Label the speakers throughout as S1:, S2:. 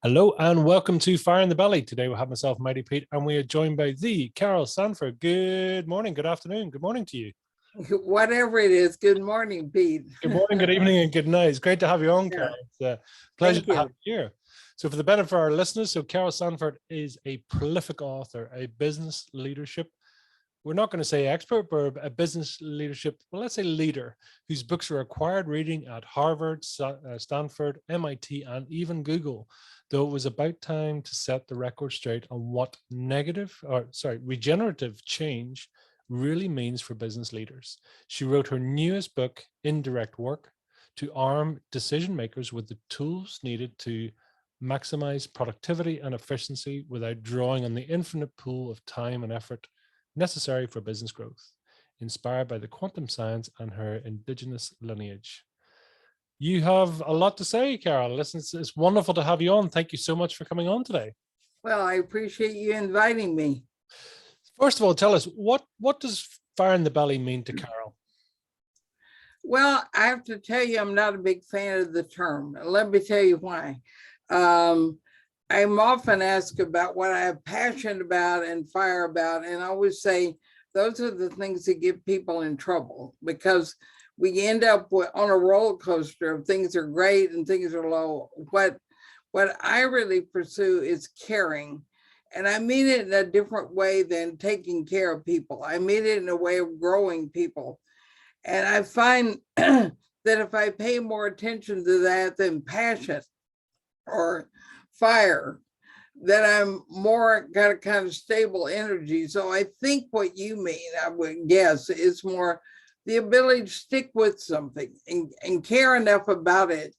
S1: Hello and welcome to Fire in the Belly. Today we have myself, Mighty Pete, and we are joined by the Carol Sanford. Good morning, good afternoon, good morning to you.
S2: Whatever it is, good morning, Pete.
S1: Good morning, good evening, and good night. It's great to have you on, Carol. It's a pleasure to have you here. So for the benefit of our listeners, so Carol Sanford is a prolific author, a business leadership, we're not going to say expert, but a business leadership, well, let's say leader, whose books are required reading at Harvard, Stanford, MIT, and even Google. Though it was about time to set the record straight on what regenerative change really means for business leaders. She wrote her newest book, Indirect Work, to arm decision makers with the tools needed to maximize productivity and efficiency without drawing on the infinite pool of time and effort necessary for business growth, inspired by the quantum science and her indigenous lineage. You have a lot to say, Carol. Listen, it's wonderful to have you on. Thank you so much for coming on today.
S2: Well, I appreciate you inviting me.
S1: First of all, tell us, what does Fire in the Belly mean to Carol?
S2: Well, I have to tell you, I'm not a big fan of the term. Let me tell you why. I'm often asked about what I have passion about and fire about, and I always say those are the things that get people in trouble, because we end up on a roller coaster of things are great and things are low. What I really pursue is caring, and I mean it in a different way than taking care of people. I mean it in a way of growing people, and I find that if I pay more attention to that than passion or fire, that I'm more got a kind of stable energy. So I think what you mean, I would guess, is more the ability to stick with something and care enough about it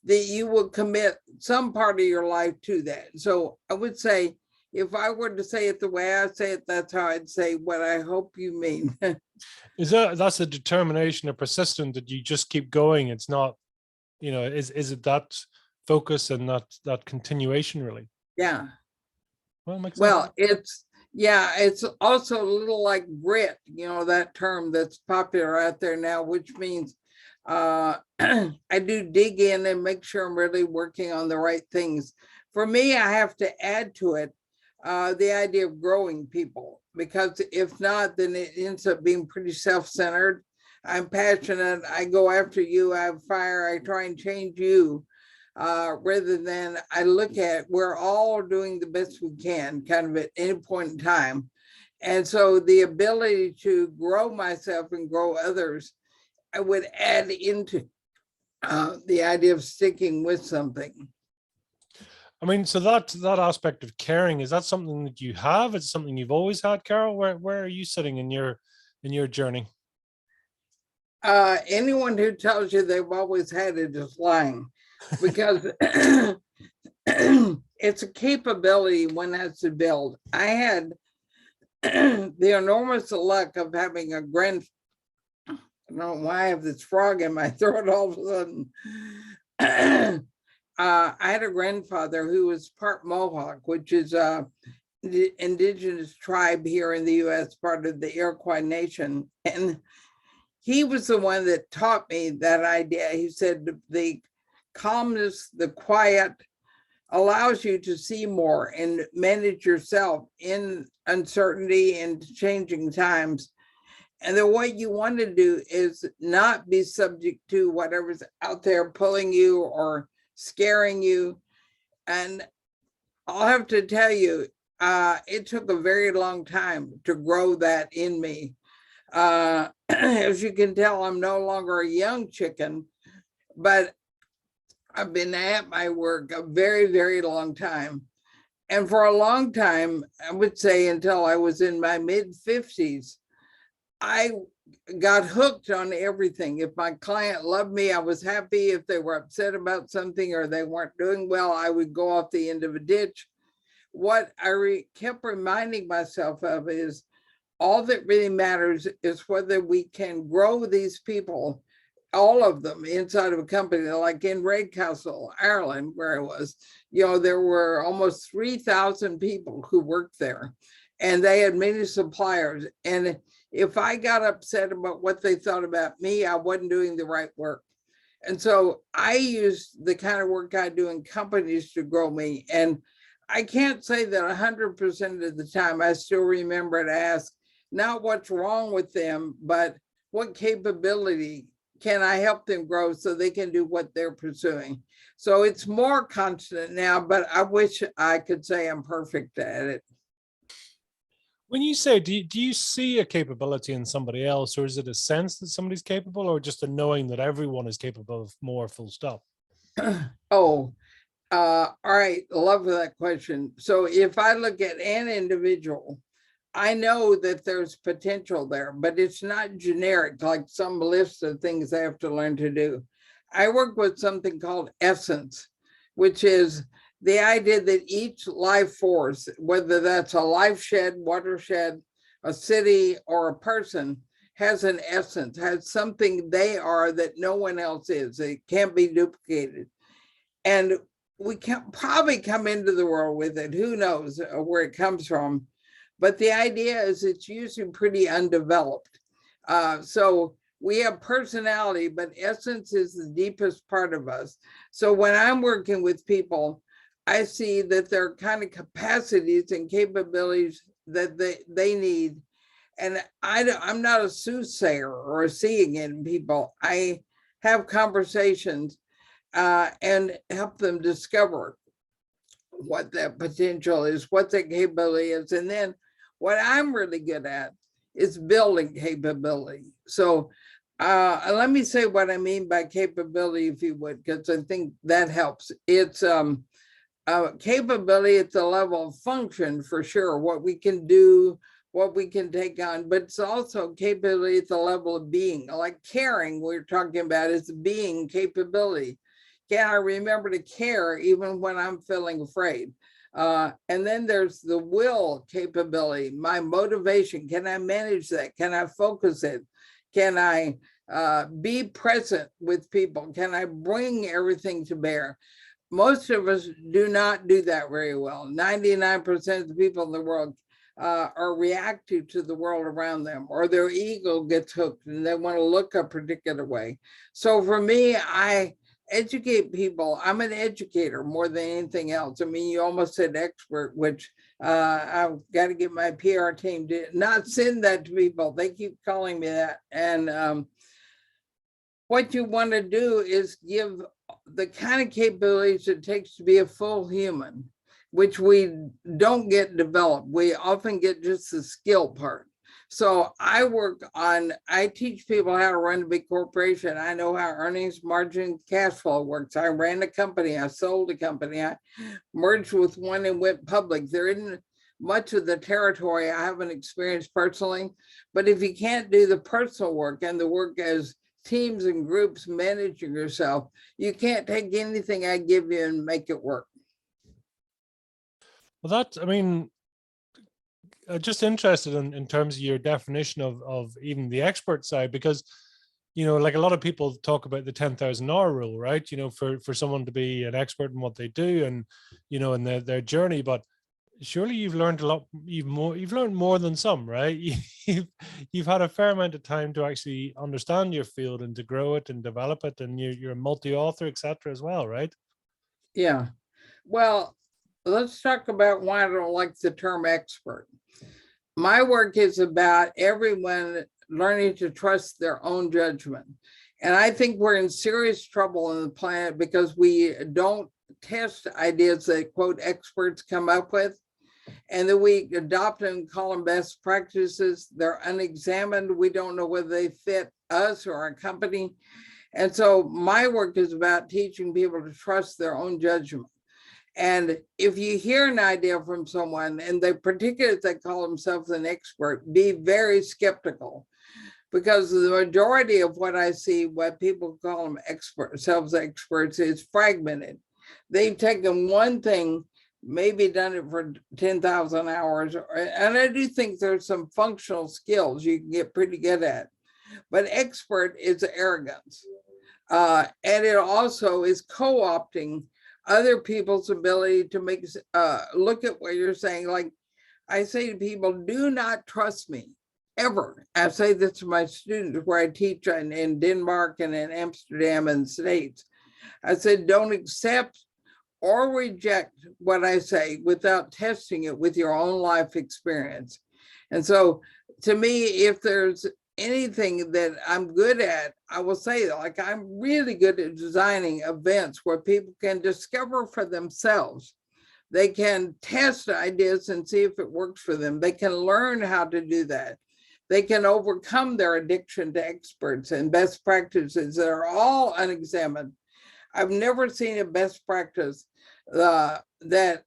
S2: that you will commit some part of your life to that. So I would say, if I were to say it the way I say it, that's how I'd say what I hope you mean.
S1: That's a determination, a persistence that you just keep going. It's not, is it that focus and that continuation really?
S2: Yeah.
S1: Well,
S2: it's also a little like grit, that term that's popular out there now, which means I do dig in and make sure I'm really working on the right things. For me, I have to add to it the idea of growing people, because if not, then it ends up being pretty self-centered. I'm passionate, I go after you, I have fire, I try and change you. Rather than I look at, we're all doing the best we can kind of at any point in time. And so the ability to grow myself and grow others, I would add into the idea of sticking with something.
S1: I mean, so that aspect of caring, is that something that you have? Is it something you've always had, Carol? Where are you sitting in your journey?
S2: Anyone who tells you they've always had it is lying, because it's a capability one has to build. I had the enormous luck of having a I don't know why I have this frog in my throat all of a sudden. I had a grandfather who was part Mohawk, which is the indigenous tribe here in the U.S., part of the Iroquois Nation. And he was the one that taught me that idea. He said the calmness, the quiet allows you to see more and manage yourself in uncertainty and changing times. And then what you want to do is not be subject to whatever's out there pulling you or scaring you. And I'll have to tell you, it took a very long time to grow that in me. As you can tell, I'm no longer a young chicken, but I've been at my work a very, very long time. And for a long time, I would say until I was in my mid-50s, I got hooked on everything. If my client loved me, I was happy. If they were upset about something or they weren't doing well, I would go off the end of a ditch. What I kept reminding myself of is all that really matters is whether we can grow these people, all of them inside of a company. Like in Redcastle, Ireland, where I was, there were almost 3,000 people who worked there, and they had many suppliers. And if I got upset about what they thought about me, I wasn't doing the right work. And so I use the kind of work I do in companies to grow me. And I can't say that 100% of the time I still remember to ask not what's wrong with them, but what capability can I help them grow so they can do what they're pursuing. So it's more constant now, but I wish I could say I'm perfect at it.
S1: When you say, do you see a capability in somebody else, or is it a sense that somebody's capable, or just a knowing that everyone is capable of more, full stop?
S2: Oh, all right. Love that question. So if I look at an individual, I know that there's potential there, but it's not generic, like some list of things I have to learn to do. I work with something called essence, which is the idea that each life force, whether that's a life shed, watershed, a city, or a person, has an essence, has something they are that no one else is. It can't be duplicated. And we can probably come into the world with it. Who knows where it comes from? But the idea is it's usually pretty undeveloped. So we have personality, but essence is the deepest part of us. So when I'm working with people, I see that there are kind of capacities and capabilities that they need. And I'm not a soothsayer or seeing in people. I have conversations and help them discover what that potential is, what the capability is. And then what I'm really good at is building capability. So let me say what I mean by capability, if you would, because I think that helps. It's capability at the level of function, for sure, what we can do, what we can take on, but it's also capability at the level of being, like caring we're talking about is being capability. Can I remember to care even when I'm feeling afraid? And then there's the will capability, my motivation. Can I manage that? Can I focus it? Can I be present with people? Can I bring everything to bear? Most of us do not do that very well. 99% of the people in the world are reactive to the world around them, or their ego gets hooked and they want to look a particular way. So for me, I educate people. I'm an educator more than anything else. I mean, you almost said expert, which I've got to get my PR team to not send that to people. They keep calling me that. And what you want to do is give the kind of capabilities it takes to be a full human, which we don't get developed. We often get just the skill part. So I teach people how to run a big corporation. I know how earnings, margin, cash flow works. I ran a company, I sold a company, I merged with one and went public. There isn't much of the territory I haven't experienced personally, but if you can't do the personal work and the work as teams and groups managing yourself, you can't take anything I give you and make it work.
S1: Well, I mean, just interested in terms of your definition of even the expert side, because, like a lot of people talk about the 10,000 hour rule, right? For someone to be an expert in what they do and, in their journey, but surely you've learned a lot, you've learned more than some, right? You've had a fair amount of time to actually understand your field and to grow it and develop it. And you're a multi-author, etc. as well, right?
S2: Yeah. Well, let's talk about why I don't like the term expert. My work is about everyone learning to trust their own judgment. And I think we're in serious trouble on the planet because we don't test ideas that, quote, experts come up with, and then we adopt them and call them best practices. They're unexamined. We don't know whether they fit us or our company. And so my work is about teaching people to trust their own judgment. And if you hear an idea from someone, and they particularly if they call themselves an expert, be very skeptical, because the majority of what I see, what people call them selves experts, is fragmented. They've taken one thing, maybe done it for 10,000 hours, and I do think there's some functional skills you can get pretty good at, but expert is arrogance. And it also is co-opting other people's ability to make look at what you're saying. Like I say to people, do not trust me ever. I say this to my students where I teach in Denmark and in Amsterdam and the States. I said, don't accept or reject what I say without testing it with your own life experience. And so to me, if there's anything that I'm good at, I will say, like, I'm really good at designing events where people can discover for themselves. They can test ideas and see if it works for them. They can learn how to do that. They can overcome their addiction to experts and best practices that are all unexamined. I've never seen a best practice that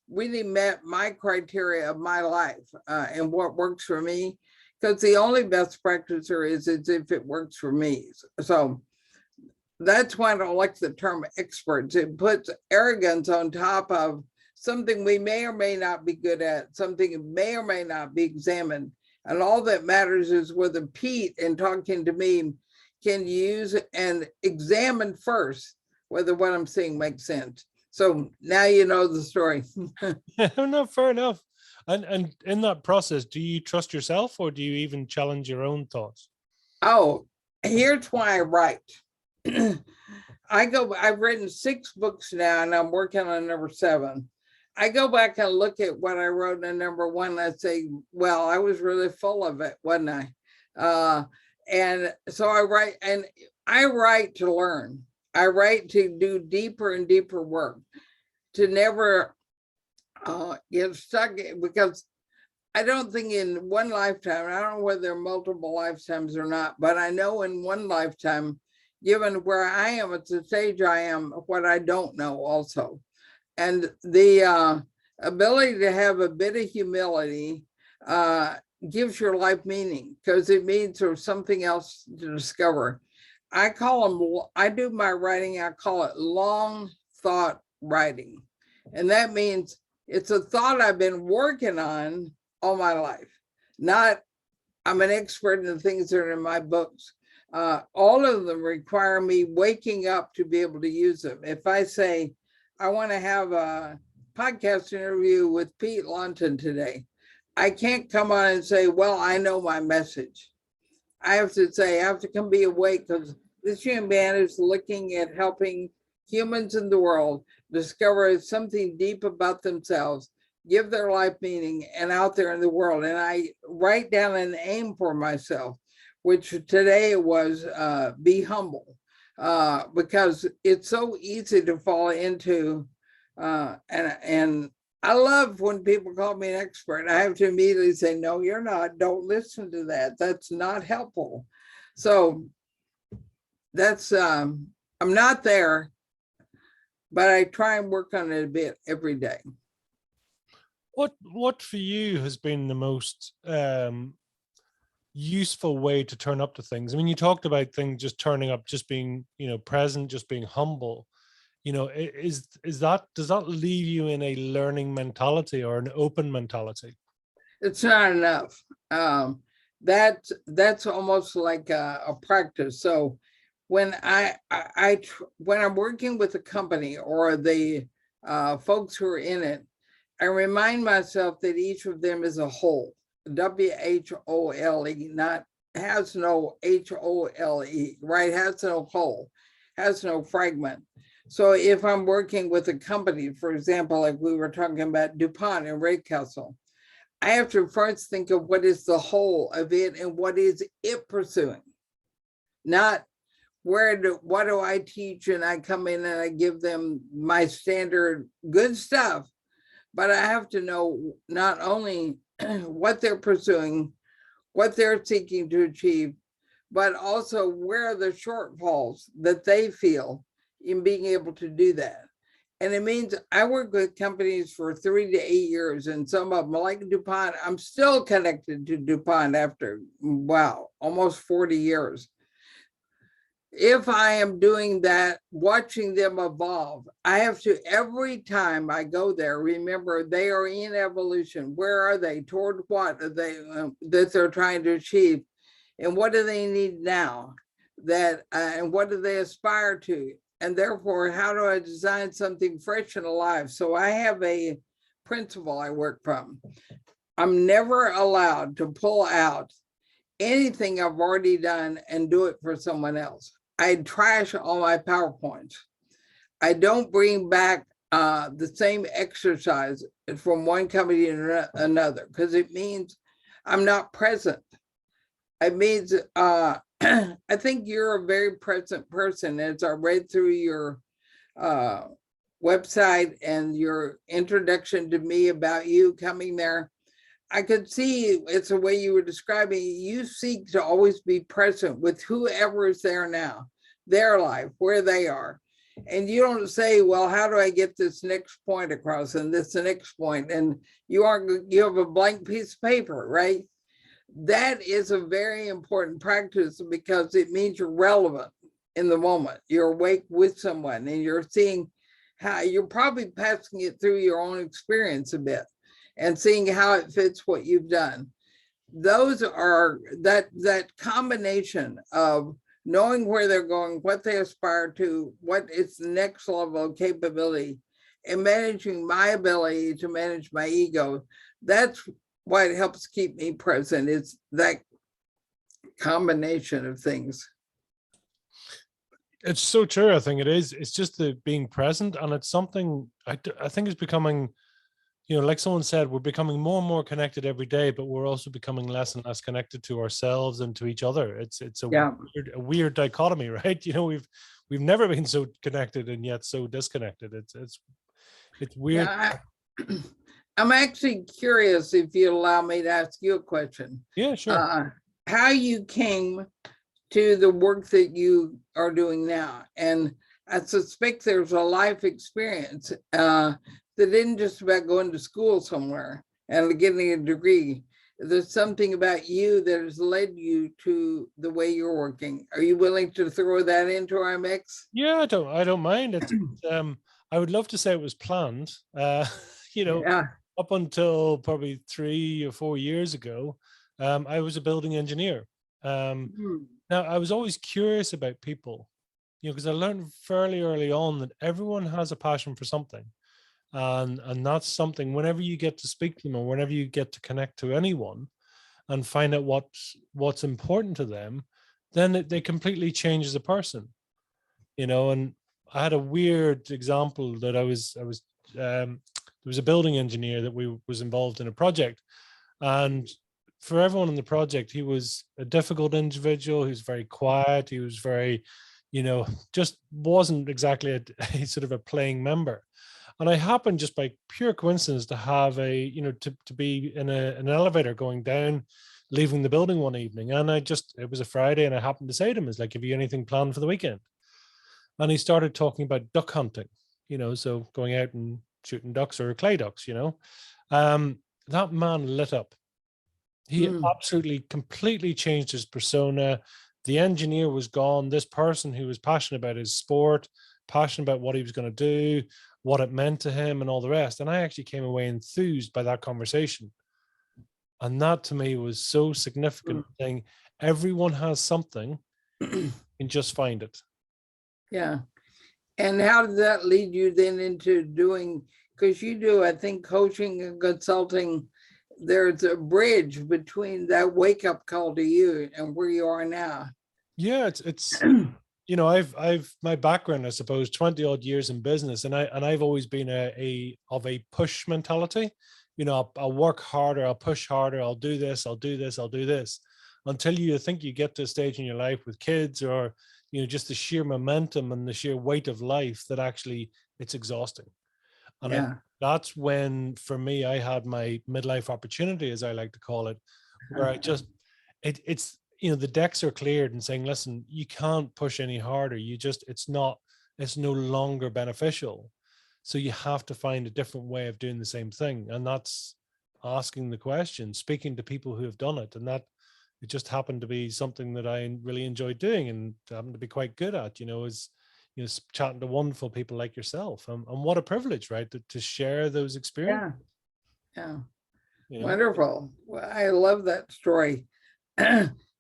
S2: really met my criteria of my life and what works for me, because the only best practice there is if it works for me. So that's why I don't like the term experts. It puts arrogance on top of something we may or may not be good at, something may or may not be examined. And all that matters is whether Pete, in talking to me, can use and examine first whether what I'm saying makes sense. So now you know the story.
S1: No, fair enough. And in that process, do you trust yourself, or do you even challenge your own thoughts?
S2: Oh, here's why I write. I've written 6 books now, and I'm working on number 7. I go back and look at what I wrote in number 1, and I say, well, I was really full of it, wasn't I? And so I write to learn. I write to do deeper and deeper work, to never get stuck, because I don't think in one lifetime, I don't know whether there are multiple lifetimes or not, but I know in one lifetime, given where I am at the stage I am, what I don't know also. And the ability to have a bit of humility gives your life meaning, because it means there's something else to discover. I do my writing, I call it long thought writing. And that means it's a thought I've been working on all my life. Not, I'm an expert in the things that are in my books. All of them require me waking up to be able to use them. If I say, I want to have a podcast interview with Pete Lawton today, I can't come on and say, well, I know my message. I have to say, I have to come be awake, because this young man is looking at helping humans in the world discover something deep about themselves, give their life meaning, and out there in the world. And I write down an aim for myself, which today was be humble, because it's so easy to fall into, and I love when people call me an expert. I have to immediately say, no, you're not. Don't listen to that. That's not helpful. So that's, I'm not there, but I try and work on it a bit every day.
S1: What for you has been the most useful way to turn up to things? I mean, you talked about things just turning up, just being, present, just being humble. Does that leave you in a learning mentality or an open mentality?
S2: It's not enough. That's almost like a practice. So when when I'm working with a company or the folks who are in it, I remind myself that each of them is a whole, WHOLE, not has no HOLE, right? Has no whole, has no fragment. So if I'm working with a company, for example, like we were talking about DuPont and Raycastle, I have to first think of what is the whole of it and what is it pursuing. Not what do I teach and I come in and I give them my standard good stuff, but I have to know not only what they're pursuing, what they're seeking to achieve, but also where are the shortfalls that they feel in being able to do that. And it means I work with companies for 3 to 8 years, and some of them, like DuPont, I'm still connected to DuPont after, wow, almost 40 years. If I am doing that, watching them evolve, I have to, every time I go there, remember they are in evolution. Where are they? Toward what are they that they're trying to achieve? And what do they need now? And what do they aspire to? And therefore, how do I design something fresh and alive? So I have a principle I work from. I'm never allowed to pull out anything I've already done and do it for someone else. I trash all my PowerPoints. I don't bring back the same exercise from one company to another, because it means I'm not present. It means I think you're a very present person. As I read through your website and your introduction to me about you coming there, I could see it's the way you were describing. You seek to always be present with whoever is there now, their life, where they are. And you don't say, well, how do I get this next point across and this next point? And you have a blank piece of paper, right? That is a very important practice, because it means you're relevant in the moment. You're awake with someone and you're seeing how you're probably passing it through your own experience a bit and seeing how it fits what you've done. Those are that combination of knowing where they're going, what they aspire to, what is the next level of capability, and managing my ability to manage my ego. That's why it helps keep me present. It's that combination of things.
S1: It's so true. I think it is. It's just the being present, and it's something I think is becoming, like someone said, we're becoming more and more connected every day, but we're also becoming less and less connected to ourselves and to each other. It's
S2: Yeah.
S1: a weird dichotomy, right? We've never been so connected and yet so disconnected. It's weird.
S2: Yeah, I'm actually curious, if you allow me to ask you a question.
S1: Yeah, sure.
S2: How you came to the work that you are doing now. And I suspect there's a life experience that isn't just about going to school somewhere and getting a degree. There's something about you that has led you to the way you're working. Are you willing to throw that into our mix?
S1: Yeah, I don't mind. I would love to say it was planned.
S2: Yeah.
S1: Up until probably 3 or 4 years ago, I was a building engineer. Now, I was always curious about people, because I learned fairly early on that everyone has a passion for something. And that's something, whenever you get to speak to them or whenever you get to connect to anyone and find out what's important to them, then they completely change as a person, and I had a weird example that I was there was a building engineer that was involved in a project, and for everyone in the project, he was a difficult individual. He was very quiet. He was very, just wasn't exactly a sort of a playing member. And I happened, just by pure coincidence, to have to be in an elevator going down, leaving the building one evening. And it was a Friday, and I happened to say to him, "Is like, have you anything planned for the weekend?" And he started talking about duck hunting, so going out and shooting ducks or clay ducks, that man lit up. He absolutely, completely changed his persona. The engineer was gone. This person who was passionate about his sport, passionate about what he was going to do, what it meant to him, and all the rest. And I actually came away enthused by that conversation. And that to me was so significant, saying everyone has something and just find it.
S2: Yeah. And how did that lead you then into doing, because you do, I think, coaching and consulting, there's a bridge between that wake-up call to you and where you are now.
S1: Yeah, it's I've my background, I suppose, 20 odd years in business, and I've always been of a push mentality. I'll work harder, I'll push harder, I'll do this, I'll do this, I'll do this, until you think you get to a stage in your life with kids, or just the sheer momentum and the sheer weight of life that actually it's exhausting. And that's when, for me, I had my midlife opportunity, as I like to call it, where I just it's the decks are cleared and saying, listen, you can't push any harder. It's no longer beneficial. So you have to find a different way of doing the same thing. And that's asking the question, speaking to people who have done it. And that it just happened to be something that I really enjoyed doing and happened to be quite good at, is chatting to wonderful people like yourself. And what a privilege, right? To share those experiences.
S2: Yeah. Wonderful. Well, I love that story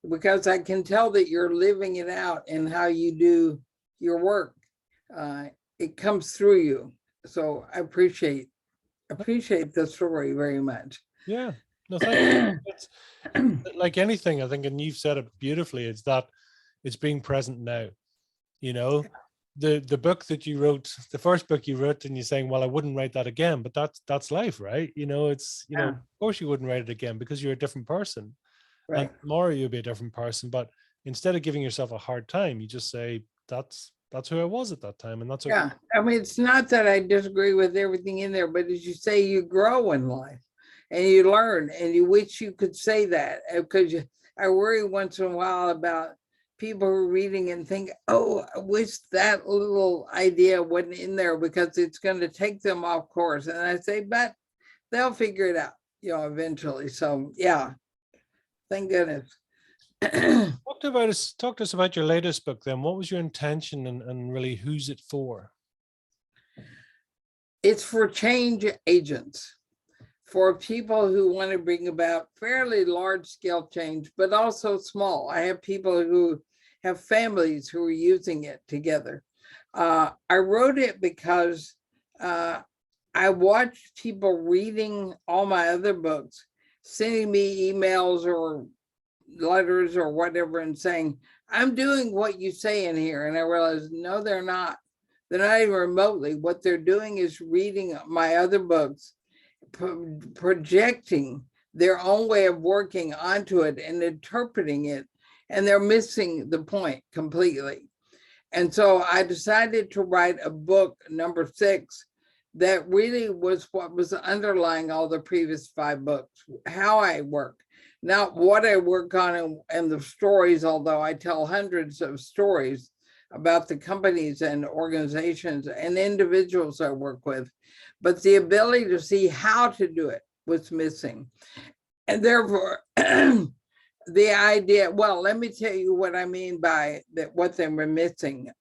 S2: because I can tell that you're living it out in how you do your work. It comes through you. So I appreciate the story very much.
S1: Yeah. No, thank you. It's like anything, I think, and you've said it beautifully, it's that it's being present now. You know, the book that you wrote, the first book you wrote, and you're saying, well, I wouldn't write that again, but that's life, right? You know, it's, you know,
S2: Yeah,
S1: of course you wouldn't write it again because you're a different person. And
S2: right.
S1: tomorrow you'll be a different person. But instead of giving yourself a hard time, you just say, that's who I was at that time, and that's okay.
S2: Yeah. I mean, it's not that I disagree with everything in there, but as you say, you grow in life and you learn, and you wish you could say that, because I worry once in a while about people who are reading and think, oh, I wish that little idea wasn't in there because it's going to take them off course. And I say, but they'll figure it out, eventually. So yeah, thank goodness.
S1: Talk to us about your latest book then. What was your intention, and really who's it for?
S2: It's for change agents, for people who want to bring about fairly large scale change, but also small. I have people who have families who are using it together. I wrote it because I watched people reading all my other books, sending me emails or letters or whatever, and saying, I'm doing what you say in here. And I realized, no, they're not. They're not even remotely. What they're doing is reading my other books, projecting their own way of working onto it and interpreting it, and they're missing the point completely. And so I decided to write a book, number 6, that really was what was underlying all the previous 5 books, how I work, not what I work on and the stories, although I tell hundreds of stories about the companies and organizations and individuals I work with, but the ability to see how to do it was missing. And therefore, the idea, well, let me tell you what I mean by that, what they were missing.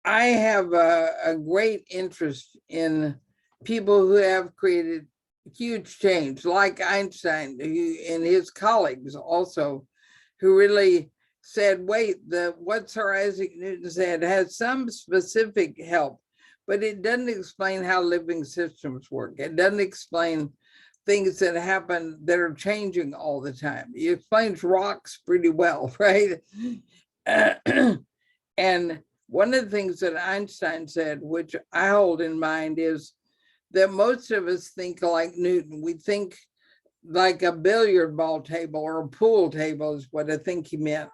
S2: I have a great interest in people who have created huge change, like Einstein and his colleagues also, who really said, wait, what Sir Isaac Newton said has some specific help, but it doesn't explain how living systems work. It doesn't explain things that happen that are changing all the time. He explains rocks pretty well, right? And one of the things that Einstein said, which I hold in mind, is that most of us think like Newton. We think like a billiard ball table or a pool table is what I think he meant,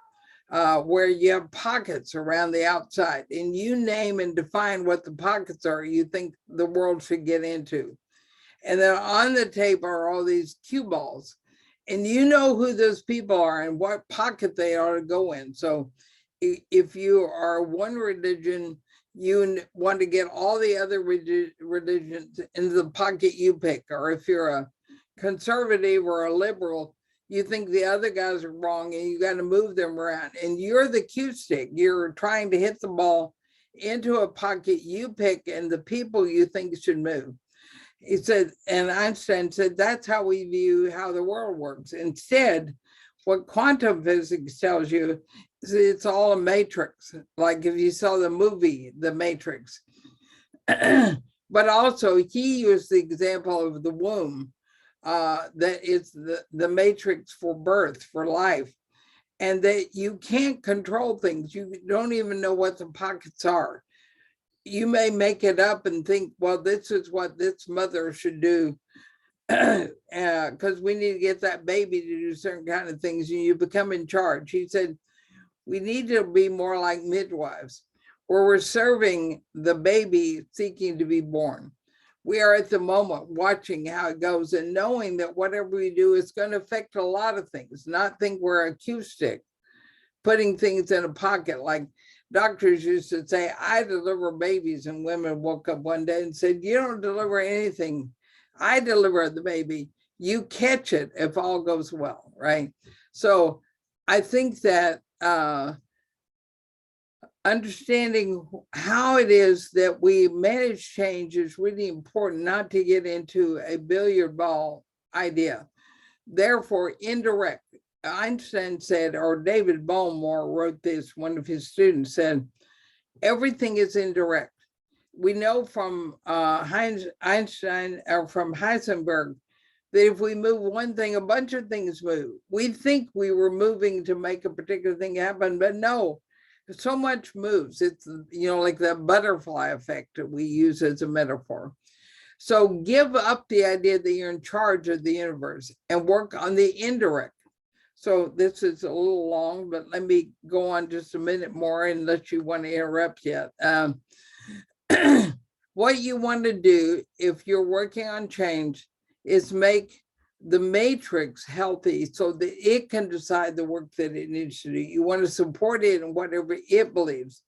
S2: where you have pockets around the outside, and you name and define what the pockets are you think the world should get into. And then on the table are all these cue balls, and you know who those people are and what pocket they are to go in. So if you are one religion, you want to get all the other religions into the pocket you pick. Or if you're a conservative or a liberal, you think the other guys are wrong and you got to move them around. And you're the cue stick. You're trying to hit the ball into a pocket you pick and the people you think should move. He said, and Einstein said, that's how we view how the world works. Instead, what quantum physics tells you is it's all a matrix. Like if you saw the movie, The Matrix. But also he used the example of the womb, that it's the matrix for birth, for life, and that you can't control things. You don't even know what the pockets are. You may make it up and think, well, this is what this mother should do, because we need to get that baby to do certain kind of things, and you become in charge. He said, we need to be more like midwives, where we're serving the baby seeking to be born. We are at the moment watching how it goes and knowing that whatever we do is going to affect a lot of things, not think we're a cue stick, putting things in a pocket. Like doctors used to say, I deliver babies, and women woke up one day and said, you don't deliver anything. I deliver the baby. You catch it if all goes well, right? So I think that understanding how it is that we manage change is really important, not to get into a billiard ball idea. Therefore, indirect. Einstein said, or David Baltimore wrote this, one of his students said, everything is indirect. we know from Einstein or from Heisenberg that if we move one thing, a bunch of things move. We think we were moving to make a particular thing happen, but no, so much moves. It's, like the butterfly effect that we use as a metaphor. So give up the idea that you're in charge of the universe and work on the indirect. So this is a little long, but let me go on just a minute more unless you want to interrupt yet. What you want to do if you're working on change is make the matrix healthy so that it can decide the work that it needs to do. You want to support it in whatever it believes.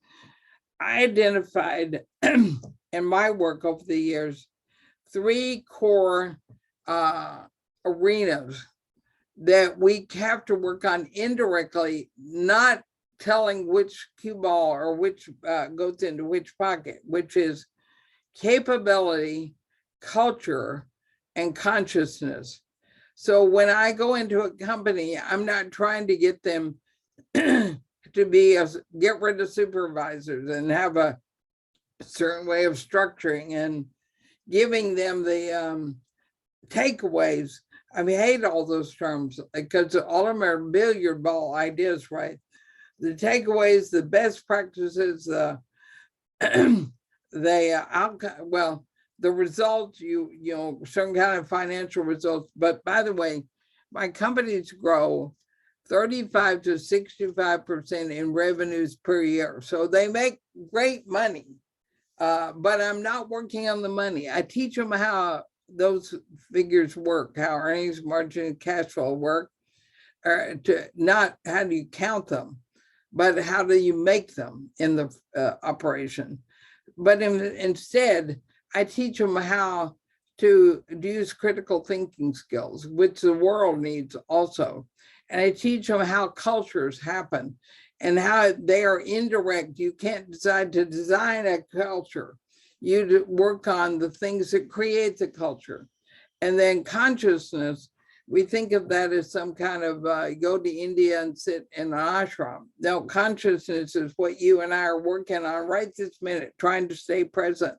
S2: I identified in my work over the years 3 core arenas that we have to work on indirectly, not telling which cue ball or which goes into which pocket, which is capability, culture, and consciousness. So when I go into a company, I'm not trying to get them to get rid of supervisors and have a certain way of structuring and giving them the takeaways. I hate all those terms because all of them are billiard ball ideas, right? The takeaways, the best practices, the outcome, well, the results, certain kind of financial results. But by the way, my companies grow 35 to 65% in revenues per year. So they make great money, but I'm not working on the money. I teach them how those figures work, how earnings, margin, and cash flow work, to not how do you count them, but how do you make them in the operation. But instead, I teach them how to use critical thinking skills, which the world needs also. And I teach them how cultures happen and how they are indirect. You can't decide to design a culture. You work on the things that create the culture. And then consciousness, we think of that as some kind of go to India and sit in an ashram. No, consciousness is what you and I are working on right this minute, trying to stay present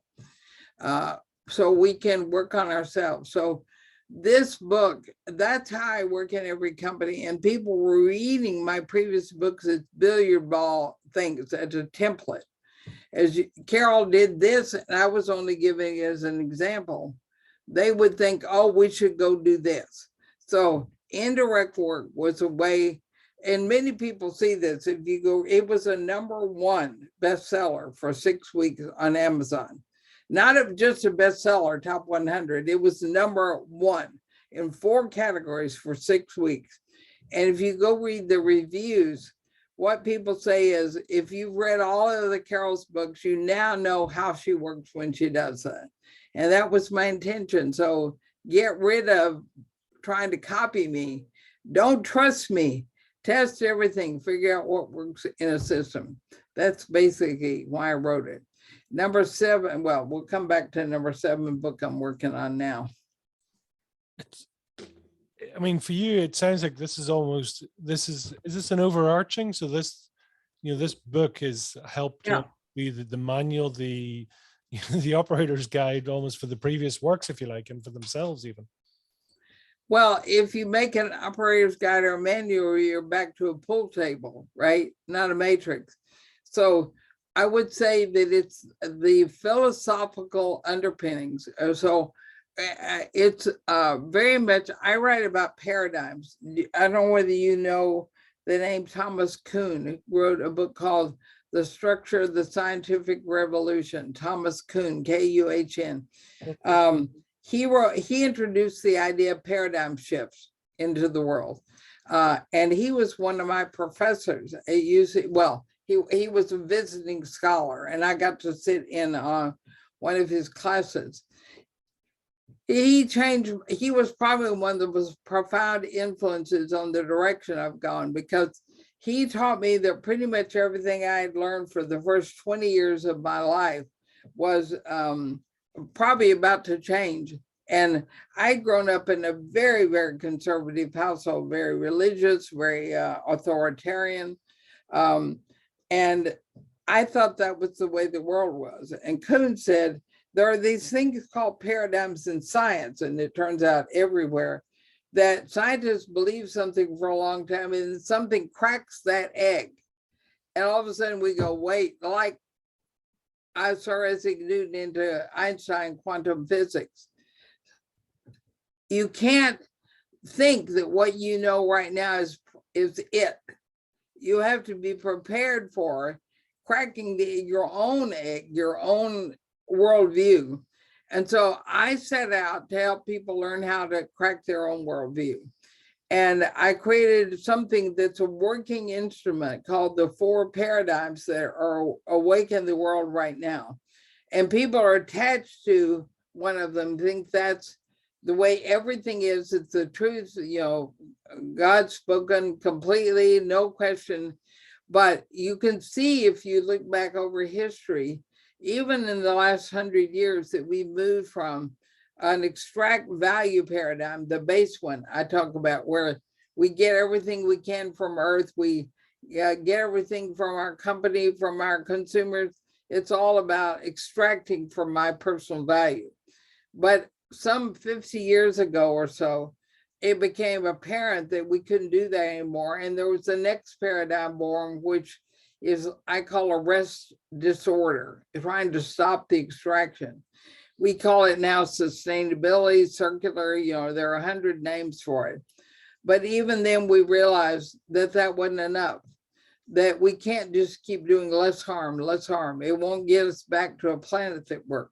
S2: so we can work on ourselves. So this book, that's how I work in every company. And people were reading my previous books as billiard ball things as a template. As Carol did this, and I was only giving it as an example, they would think, oh, we should go do this. So indirect work was a way, and many people see this. If you go, it was a #1 bestseller for 6 weeks on Amazon. Not just a bestseller, top 100. It was #1 in 4 categories for 6 weeks. And if you go read the reviews, what people say is, if you've read all of the Carol's books, you now know how she works when she does that. And that was my intention. So get rid of trying to copy me. Don't trust me. Test everything. Figure out what works in a system. That's basically why I wrote it. #7, well, we'll come back to #7 book I'm working on now.
S1: For you, it sounds like this is this an overarching? So this, this book has helped be the manual, the operator's guide almost for the previous works, if you like, and for themselves even.
S2: Well, if you make an operator's guide or a manual, you're back to a pool table, right? Not a matrix. So I would say that it's the philosophical underpinnings. So it's very much, I write about paradigms. I don't know whether you know the name Thomas Kuhn, who wrote a book called The Structure of the Scientific Revolution. Thomas Kuhn, K-U-H-N. He introduced the idea of paradigm shifts into the world. And he was one of my professors at UC. Well, he was a visiting scholar, and I got to sit in one of his classes. He was probably one of the most profound influences on the direction I've gone, because he taught me that pretty much everything I had learned for the first 20 years of my life was probably about to change. And I'd grown up in a very, very conservative household, very religious, very authoritarian. And I thought that was the way the world was. And Kuhn said, there are these things called paradigms in science, and it turns out everywhere that scientists believe something for a long time and something cracks that egg. And all of a sudden we go, wait, like I saw Isaac Newton into Einstein quantum physics. You can't think that what you know right now is it. You have to be prepared for cracking your own egg, your own worldview. And so I set out to help people learn how to crack their own worldview. And I created something that's a working instrument called the 4 paradigms that are awake in the world right now. And people are attached to one of them, think that's the way everything is. It's the truth, you know, God spoken completely, no question. But you can see if you look back over history, even in the last 100 years, that we've moved from an extract value paradigm, the base one I talk about, where we get everything we can from Earth, we get everything from our company, from our consumers. It's all about extracting from my personal value. But some 50 years ago or so, it became apparent that we couldn't do that anymore. And there was the next paradigm born, which is, I call a rest disorder, trying to stop the extraction. We call it now sustainability, circular, you know, there are 100 names for it. But even then we realized that that wasn't enough, that we can't just keep doing less harm, less harm. It won't get us back to a planet that works.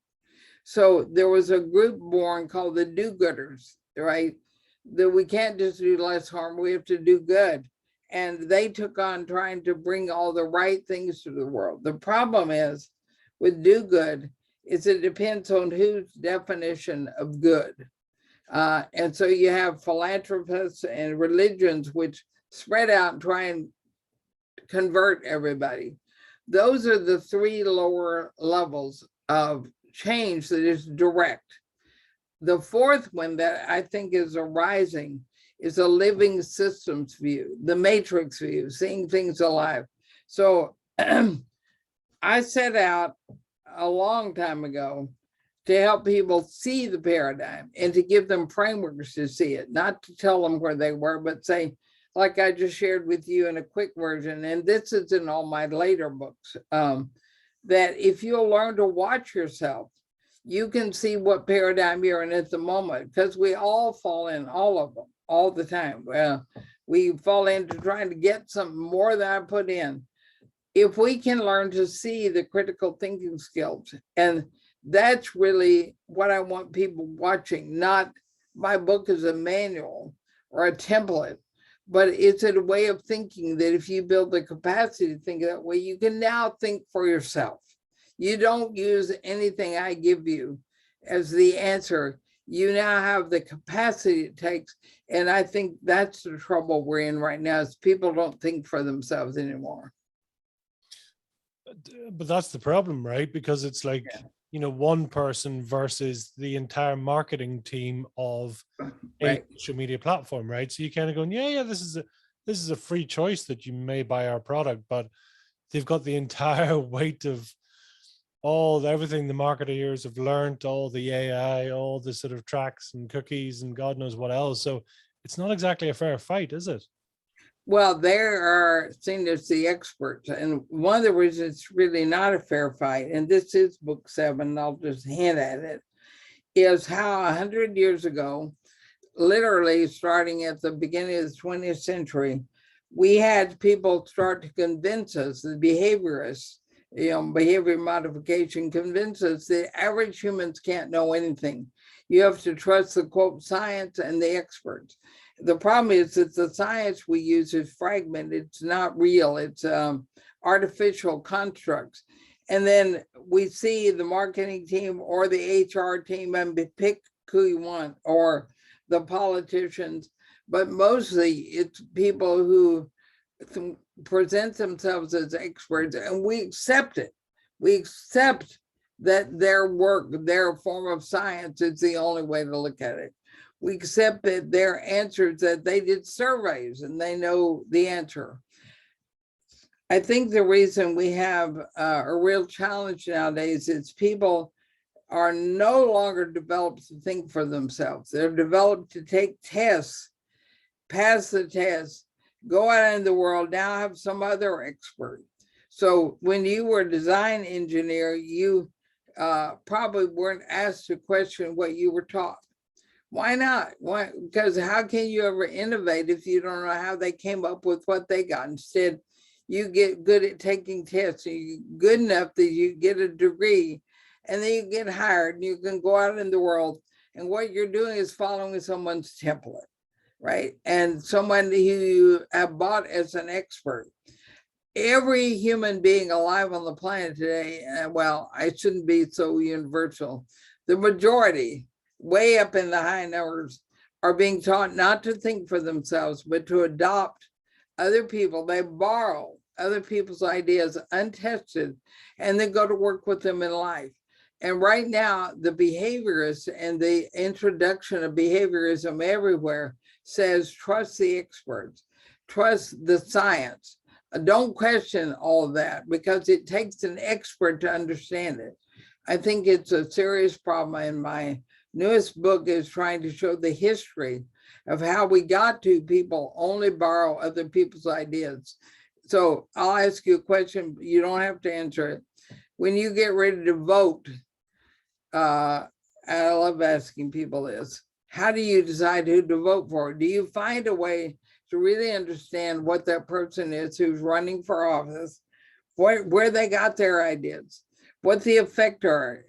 S2: So there was a group born called the do-gooders, right? That we can't just do less harm, we have to do good. And they took on trying to bring all the right things to the world. The problem is with do good is it depends on whose definition of good. And so you have philanthropists and religions which spread out and try and convert everybody. Those are the 3 lower levels of change that is direct. The 4th one that I think is arising is a living systems view, the matrix view, seeing things alive. So I set out a long time ago to help people see the paradigm and to give them frameworks to see it, not to tell them where they were, but say, like I just shared with you in a quick version, and this is in all my later books, that if you'll learn to watch yourself, you can see what paradigm you're in at the moment, because we all fall in, all of them, all the time. We fall into trying to get something more than I put in. If we can learn to see the critical thinking skills, and that's really what I want people watching, not my book is a manual or a template, but it's a way of thinking that if you build the capacity to think that way, you can now think for yourself. You don't use anything I give you as the answer. You now have the capacity it takes. And I think that's the trouble we're in right now, is people don't think for themselves anymore.
S1: But that's the problem, right? Because it's like, you know, one person versus the entire marketing team of a social media platform, right? So you kind of going, yeah, this is a free choice that you may buy our product, but they've got the entire weight of everything the marketeers have learned, all the AI, all the sort of tracks and cookies and God knows what else. So it's not exactly a fair fight, is it?
S2: Well, there are seen as the experts, and one of the reasons it's really not a fair fight, and this is book 7, I'll just hint at it, is how 100 years ago, literally starting at the beginning of the 20th century, we had people start to convince us, the behaviorists, you know, behavior modification, convince us that average humans can't know anything. You have to trust the quote science and the experts. The problem is that the science we use is fragmented. It's not real. It's artificial constructs. And then we see the marketing team or the HR team, and pick who you want, or the politicians, but mostly it's people who present themselves as experts, and we accept it. We accept that their work, their form of science is the only way to look at it. We accept that their answers, that they did surveys and they know the answer. I think the reason we have a real challenge nowadays is people are no longer developed to think for themselves. They're developed to take tests, pass the test, go out in the world, now have some other expert. So when you were a design engineer, you probably weren't asked to question what you were taught. Why not? Why? Because how can you ever innovate if you don't know how they came up with what they got? Instead, you get good at taking tests, and you're good enough that you get a degree, and then you get hired, and you can go out in the world, and what you're doing is following someone's template, right? And someone who you have bought as an expert. Every human being alive on the planet today, well, I shouldn't be so universal, the majority, way up in the high numbers, are being taught not to think for themselves, but to adopt other people. They borrow other people's ideas untested, and then go to work with them in life. And right now, the behaviorists and the introduction of behaviorism everywhere says, trust the experts, trust the science. Don't question all of that, because it takes an expert to understand it. I think it's a serious problem, and my newest book is trying to show the history of how we got to people only borrow other people's ideas. So I'll ask you a question. You don't have to answer it. When you get ready to vote, I love asking people this, how do you decide who to vote for? Do you find a way to really understand what that person is who's running for office, where they got their ideas, what the effect are,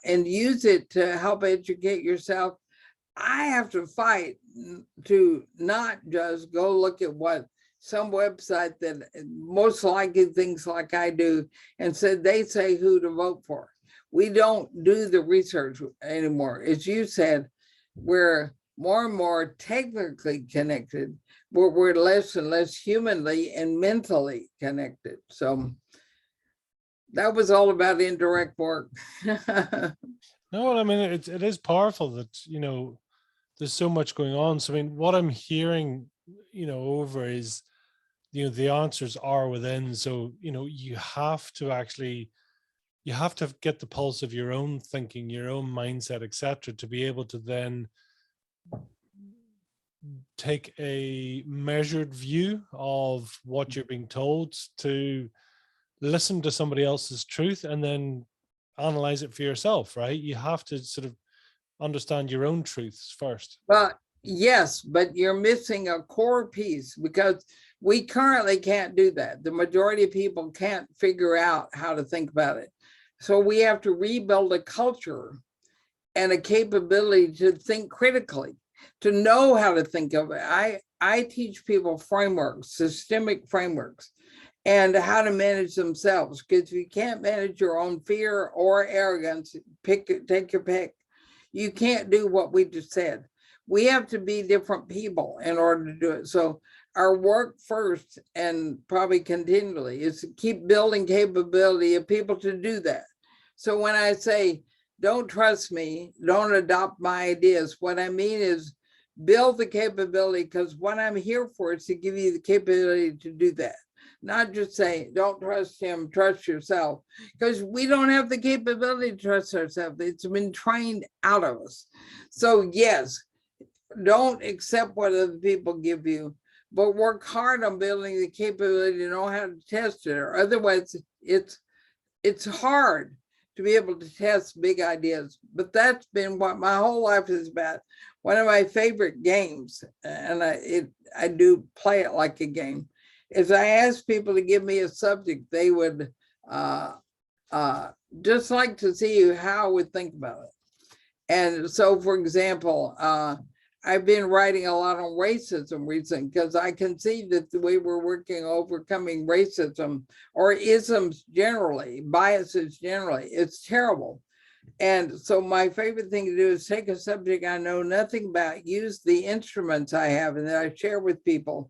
S2: and use it to help educate yourself? I have to fight to not just go look at what some website that most likely thinks like I do and said they say who to vote for. We don't do the research anymore. As you said, we're more and more technically connected, but we're less and less humanly and mentally connected. So that was all about indirect work.
S1: No, I mean, it is powerful that, there's so much going on. So, I mean, what I'm hearing, over is, the answers are within. So, you have to get the pulse of your own thinking, your own mindset, etc., to be able to then take a measured view of what you're being told, to listen to somebody else's truth, and then analyze it for yourself, right? You have to sort of understand your own truths first.
S2: Well, yes, but you're missing a core piece, because we currently can't do that. The majority of people can't figure out how to think about it. So we have to rebuild a culture and a capability to think critically, to know how to think of it. I teach people frameworks, systemic frameworks, and how to manage themselves. Because if you can't manage your own fear or arrogance, take your pick, you can't do what we just said. We have to be different people in order to do it. So our work first, and probably continually, is to keep building capability of people to do that. So when I say, don't trust me, don't adopt my ideas, what I mean is build the capability, because what I'm here for is to give you the capability to do that. Not just say, don't trust him, trust yourself, because we don't have the capability to trust ourselves. It's been trained out of us. So yes, don't accept what other people give you, but work hard on building the capability to know how to test it, or otherwise it's hard to be able to test big ideas. But that's been what my whole life is about. One of my favorite games, and I do play it like a game, is I ask people to give me a subject they would just like to see how I would think about it. And so, for example, I've been writing a lot on racism recently, because I can see that the way we're working overcoming racism, or isms generally, biases generally, it's terrible. And so my favorite thing to do is take a subject I know nothing about, use the instruments I have and that I share with people,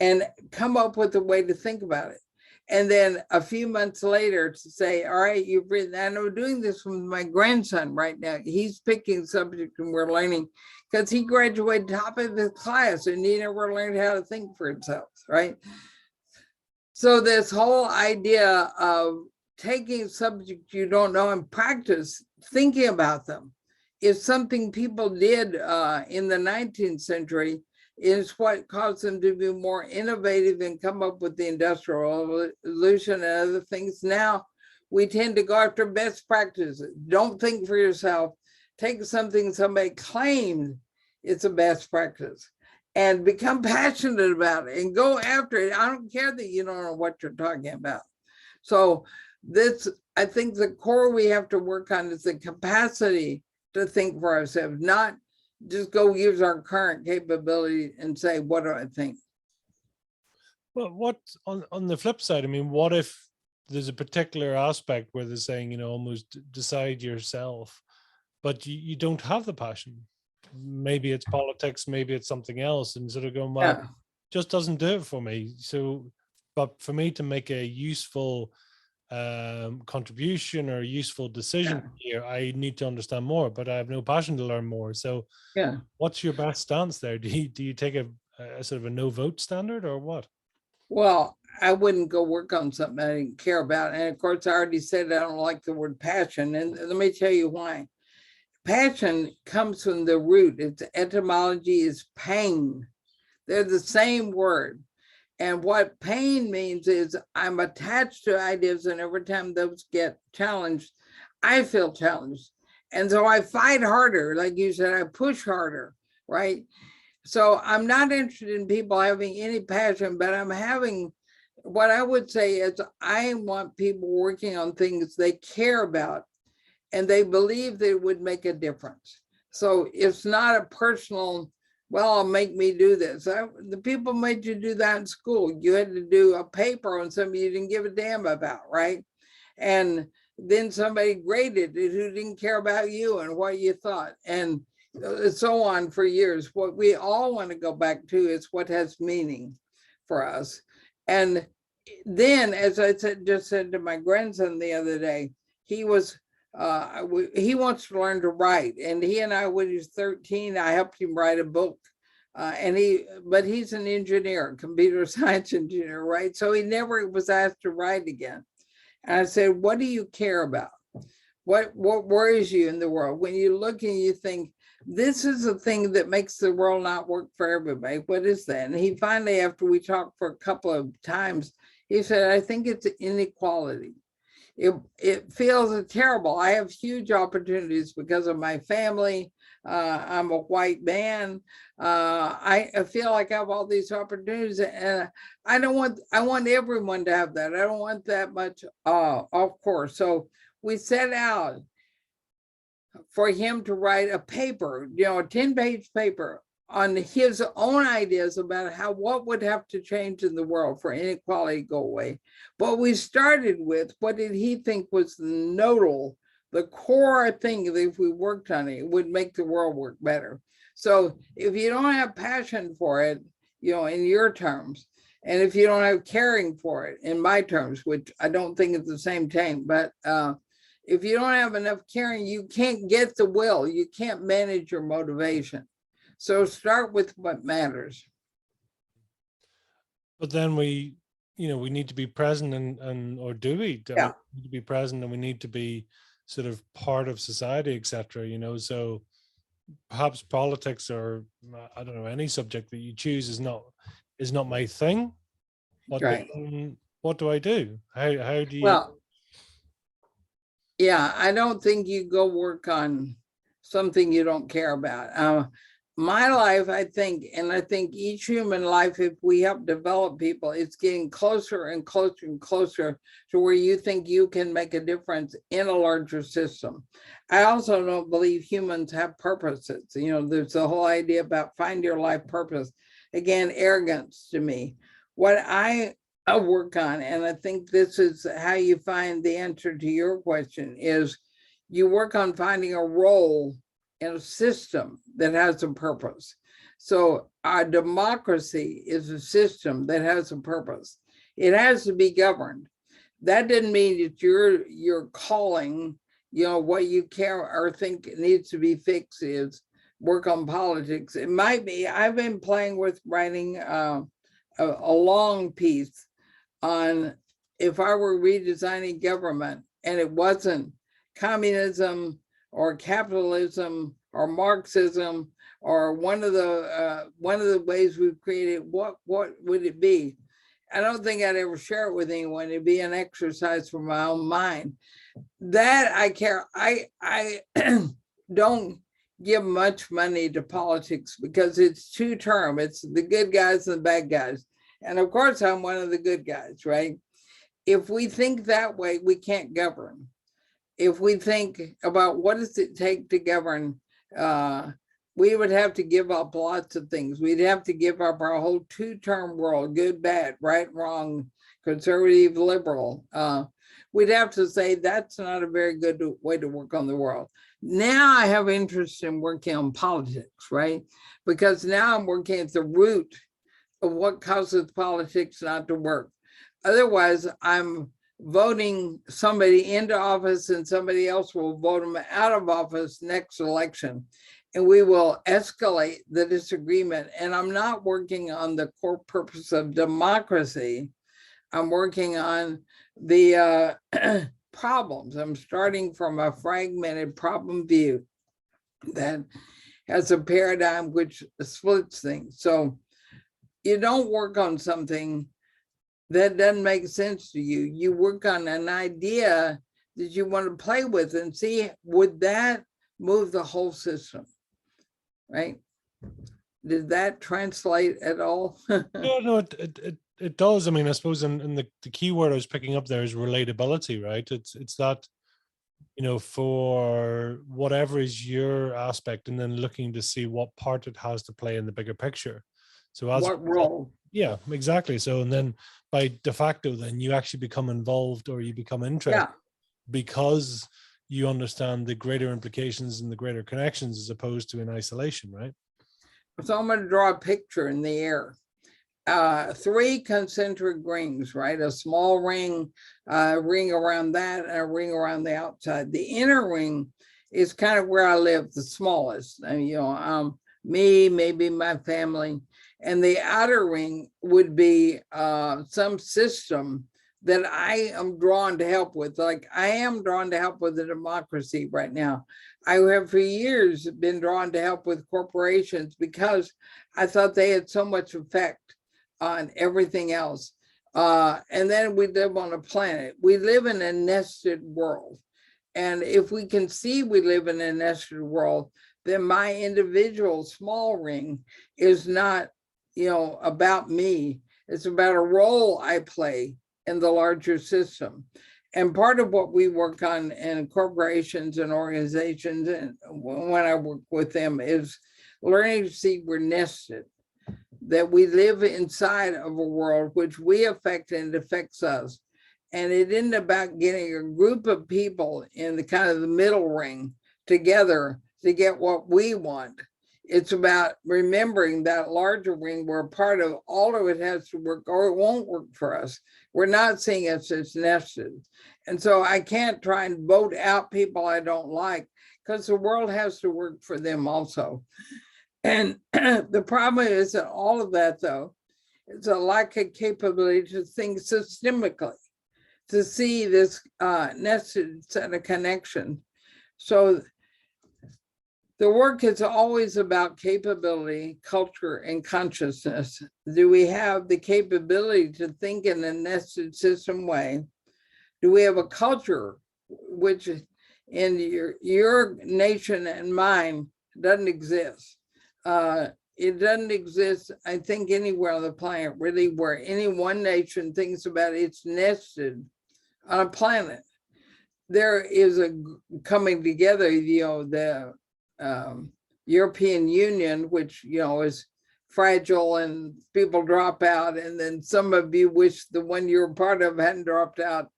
S2: and come up with a way to think about it. And then a few months later to say, all right, you've written, and I'm doing this with my grandson right now. He's picking subject and we're learning, because he graduated top of his class and he never learned how to think for himself, right? So this whole idea of taking subjects you don't know and practice thinking about them is something people did in the 19th century, is what caused them to be more innovative and come up with the Industrial Revolution and other things. Now we tend to go after best practices. Don't think for yourself. Take something somebody claimed it's a best practice and become passionate about it and go after it. I don't care that you don't know what you're talking about. So this, I think the core we have to work on is the capacity to think for ourselves, not just go use our current capability and say, what do I think?
S1: Well, what on the flip side, I mean, what if there's a particular aspect where they're saying, you know, almost decide yourself, but you don't have the passion? Maybe it's politics, maybe it's something else, and sort of going, well,
S2: Yeah.
S1: just doesn't do it for me. So, but for me to make a useful contribution or a useful decision here, I need to understand more, but I have no passion to learn more. So
S2: Yeah.
S1: what's your best stance there? Do you take a sort of a no vote standard or what?
S2: Well, I wouldn't go work on something I didn't care about. And of course, I already said I don't like the word passion. And let me tell you why. Passion comes from the root. Its etymology is pain. They're the same word. And what pain means is I'm attached to ideas, and every time those get challenged, I feel challenged. And so I fight harder. Like you said, I push harder, right? So I'm not interested in people having any passion, but I'm having, what I would say is I want people working on things they care about and they believe that it would make a difference. So it's not a personal, well, make me do this. The people made you do that in school. You had to do a paper on something you didn't give a damn about, right? And then somebody graded it who didn't care about you and what you thought. And so on for years. What we all want to go back to is what has meaning for us. And then, as I just said to my grandson the other day, he wants to learn to write. And he and I, when he was 13, I helped him write a book. But he's an engineer, computer science engineer, right? So he never was asked to write again. And I said, what do you care about? What worries you in the world? When you look and you think, this is the thing that makes the world not work for everybody. What is that? And he finally, after we talked for a couple of times, he said, I think it's inequality. It feels terrible. I have huge opportunities because of my family. I'm a white man. I feel like I have all these opportunities, and I want everyone to have that. I don't want that much off course. So we set out for him to write a paper, a 10-page paper on his own ideas about what would have to change in the world for inequality to go away. But we started with, what did he think was the core thing that if we worked on it, would make the world work better. So if you don't have passion for it, in your terms, and if you don't have caring for it, in my terms, which I don't think is the same thing, but if you don't have enough caring, you can't get the will, you can't manage your motivation. So start with what matters.
S1: But then we need to be present or do we?
S2: Yeah.
S1: We need to be present, and we need to be sort of part of society, etc. So perhaps politics, or I don't know, any subject that you choose is not my thing.
S2: Right.
S1: What do I do? How do you?
S2: Well, yeah, I don't think you go work on something you don't care about. My life, I think each human life, if we help develop people, it's getting closer and closer and closer to where you think you can make a difference in a larger system. I also don't believe humans have purposes. There's the whole idea about find your life purpose. Again, arrogance to me. What I work on, and I think this is how you find the answer to your question, is you work on finding a role in a system that has a purpose. So our democracy is a system that has a purpose. It has to be governed. That didn't mean that your calling, what you care or think needs to be fixed is work on politics. It might be. I've been playing with writing a long piece on if I were redesigning government and it wasn't communism or capitalism or Marxism or one of the ways we've created, what would it be? I don't think I'd ever share it with anyone. It'd be an exercise for my own mind. That I care. I don't give much money to politics because it's two-term. It's the good guys and the bad guys. And of course, I'm one of the good guys, right? If we think that way, we can't govern. If we think about what does it take to govern, we would have to give up lots of things. We'd have to give up our whole two-term world, good, bad, right, wrong, conservative, liberal. We'd have to say that's not a very good way to work on the world. Now I have interest in working on politics, right? Because now I'm working at the root of what causes politics not to work. Otherwise, I'm voting somebody into office and somebody else will vote them out of office next election. And we will escalate the disagreement. And I'm not working on the core purpose of democracy. I'm working on the problems. I'm starting from a fragmented problem view that has a paradigm which splits things. So you don't work on something that doesn't make sense to you. You work on an idea that you want to play with and see, would that move the whole system, right? Did that translate at all?
S1: No, it does. I mean, I suppose and the key word I was picking up there is relatability, right? It's that, you know, for whatever is your aspect and then looking to see what part it has to play in the bigger picture. So as
S2: what role?
S1: Yeah, exactly. So, and then by de facto, then you actually become involved or you become interested because you understand the greater implications and the greater connections as opposed to in isolation, right?
S2: So I'm going to draw a picture in the air. 3 concentric rings, right? A small ring, ring around that, and a ring around the outside. The inner ring is kind of where I live, the smallest. And, you know, me, maybe my family. And the outer ring would be some system that I am drawn to help with. Like I am drawn to help with the democracy right now. I have for years been drawn to help with corporations because I thought they had so much effect on everything else. And then we live on a planet. We live in a nested world. And if we can see we live in a nested world, then my individual small ring is not, you know, about me. It's about a role I play in the larger system. And part of what we work on in corporations and organizations, and when I work with them, is learning to see we're nested, that we live inside of a world which we affect and it affects us. And it isn't about getting a group of people in the kind of the middle ring together to get what we want. It's about remembering that larger ring we're a part of. All of it has to work or it won't work for us. We're not seeing us as nested. And so I can't try and vote out people I don't like because the world has to work for them also. And the problem is that all of that, though, is a lack of capability to think systemically, to see this nested set of connections. So the work is always about capability, culture, and consciousness. Do we have the capability to think in a nested system way? Do we have a culture which in your nation and mine doesn't exist? It doesn't exist, I think, anywhere on the planet, really, where any one nation thinks about it's nested on a planet. There is a coming together, you know, the European Union, which, you know, is fragile and people drop out. And then some of you wish the one you're part of hadn't dropped out.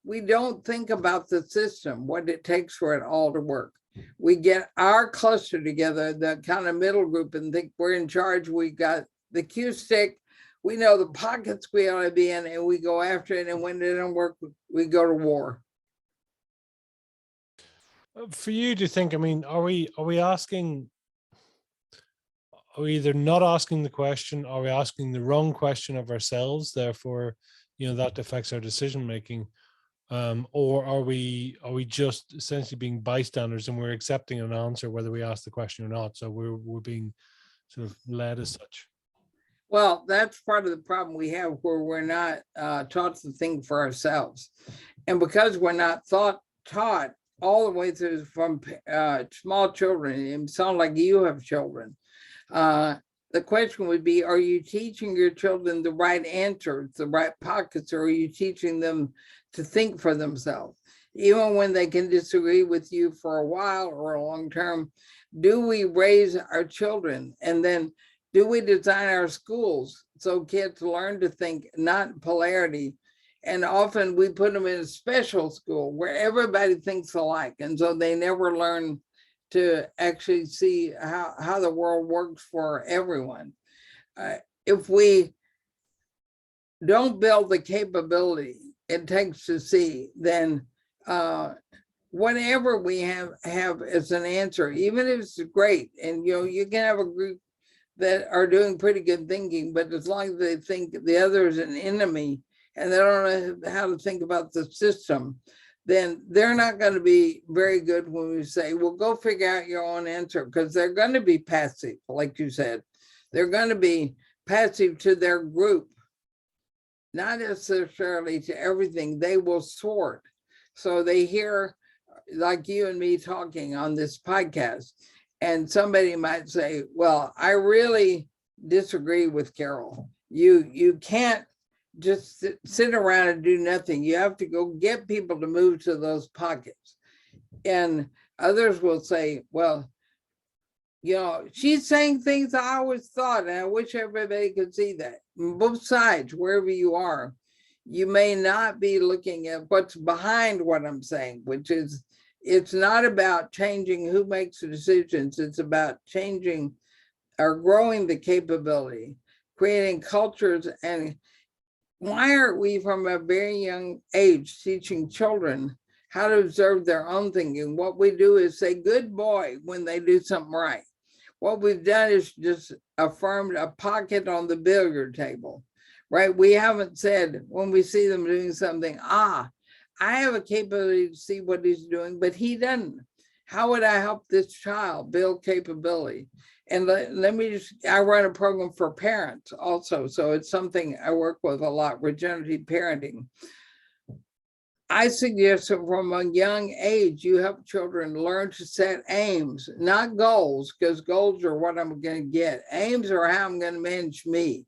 S2: We don't think about the system, what it takes for it all to work. We get our cluster together, the kind of middle group, and think we're in charge. We got the cue stick. We know the pockets we ought to be in, and we go after it. And when it doesn't work, we go to war.
S1: For you, do you think, I mean, are we asking, are we either not asking the question, are we asking the wrong question of ourselves, therefore that affects our decision making, or are we just essentially being bystanders and we're accepting an answer whether we ask the question or not? So we're being sort of led as such.
S2: Well, that's part of the problem we have, where we're not taught to think for ourselves. And because we're not taught all the way through from small children, it sounds like you have children. The question would be, are you teaching your children the right answers, the right pockets, or are you teaching them to think for themselves? Even when they can disagree with you for a while or a long term, do we raise our children? And then do we design our schools so kids learn to think, not polarity? And often we put them in a special school where everybody thinks alike. And so they never learn to actually see how the world works for everyone. If we don't build the capability it takes to see, then whatever we have as an answer, even if it's great, and you can have a group that are doing pretty good thinking, but as long as they think the other is an enemy and they don't know how to think about the system, then they're not going to be very good when we say, well, go figure out your own answer, because they're going to be passive, like you said. They're going to be passive to their group, not necessarily to everything. They will sort. So they hear, like you and me talking on this podcast, and somebody might say, well, I really disagree with Carol. You can't just sit around and do nothing. You have to go get people to move to those pockets. And others will say, well, she's saying things I always thought, and I wish everybody could see that. On both sides, wherever you are, you may not be looking at what's behind what I'm saying, which is, it's not about changing who makes the decisions. It's about changing or growing the capability, creating cultures. And why aren't we from a very young age teaching children how to observe their own thinking? What we do is say, good boy, when they do something right. What we've done is just affirmed a pocket on the billiard table, right? We haven't said, when we see them doing something, I have a capability to see what he's doing, but he doesn't. How would I help this child build capability? And let me I run a program for parents also. So it's something I work with a lot, regenerative parenting. I suggest that from a young age, you help children learn to set aims, not goals, because goals are what I'm going to get. Aims are how I'm going to manage me.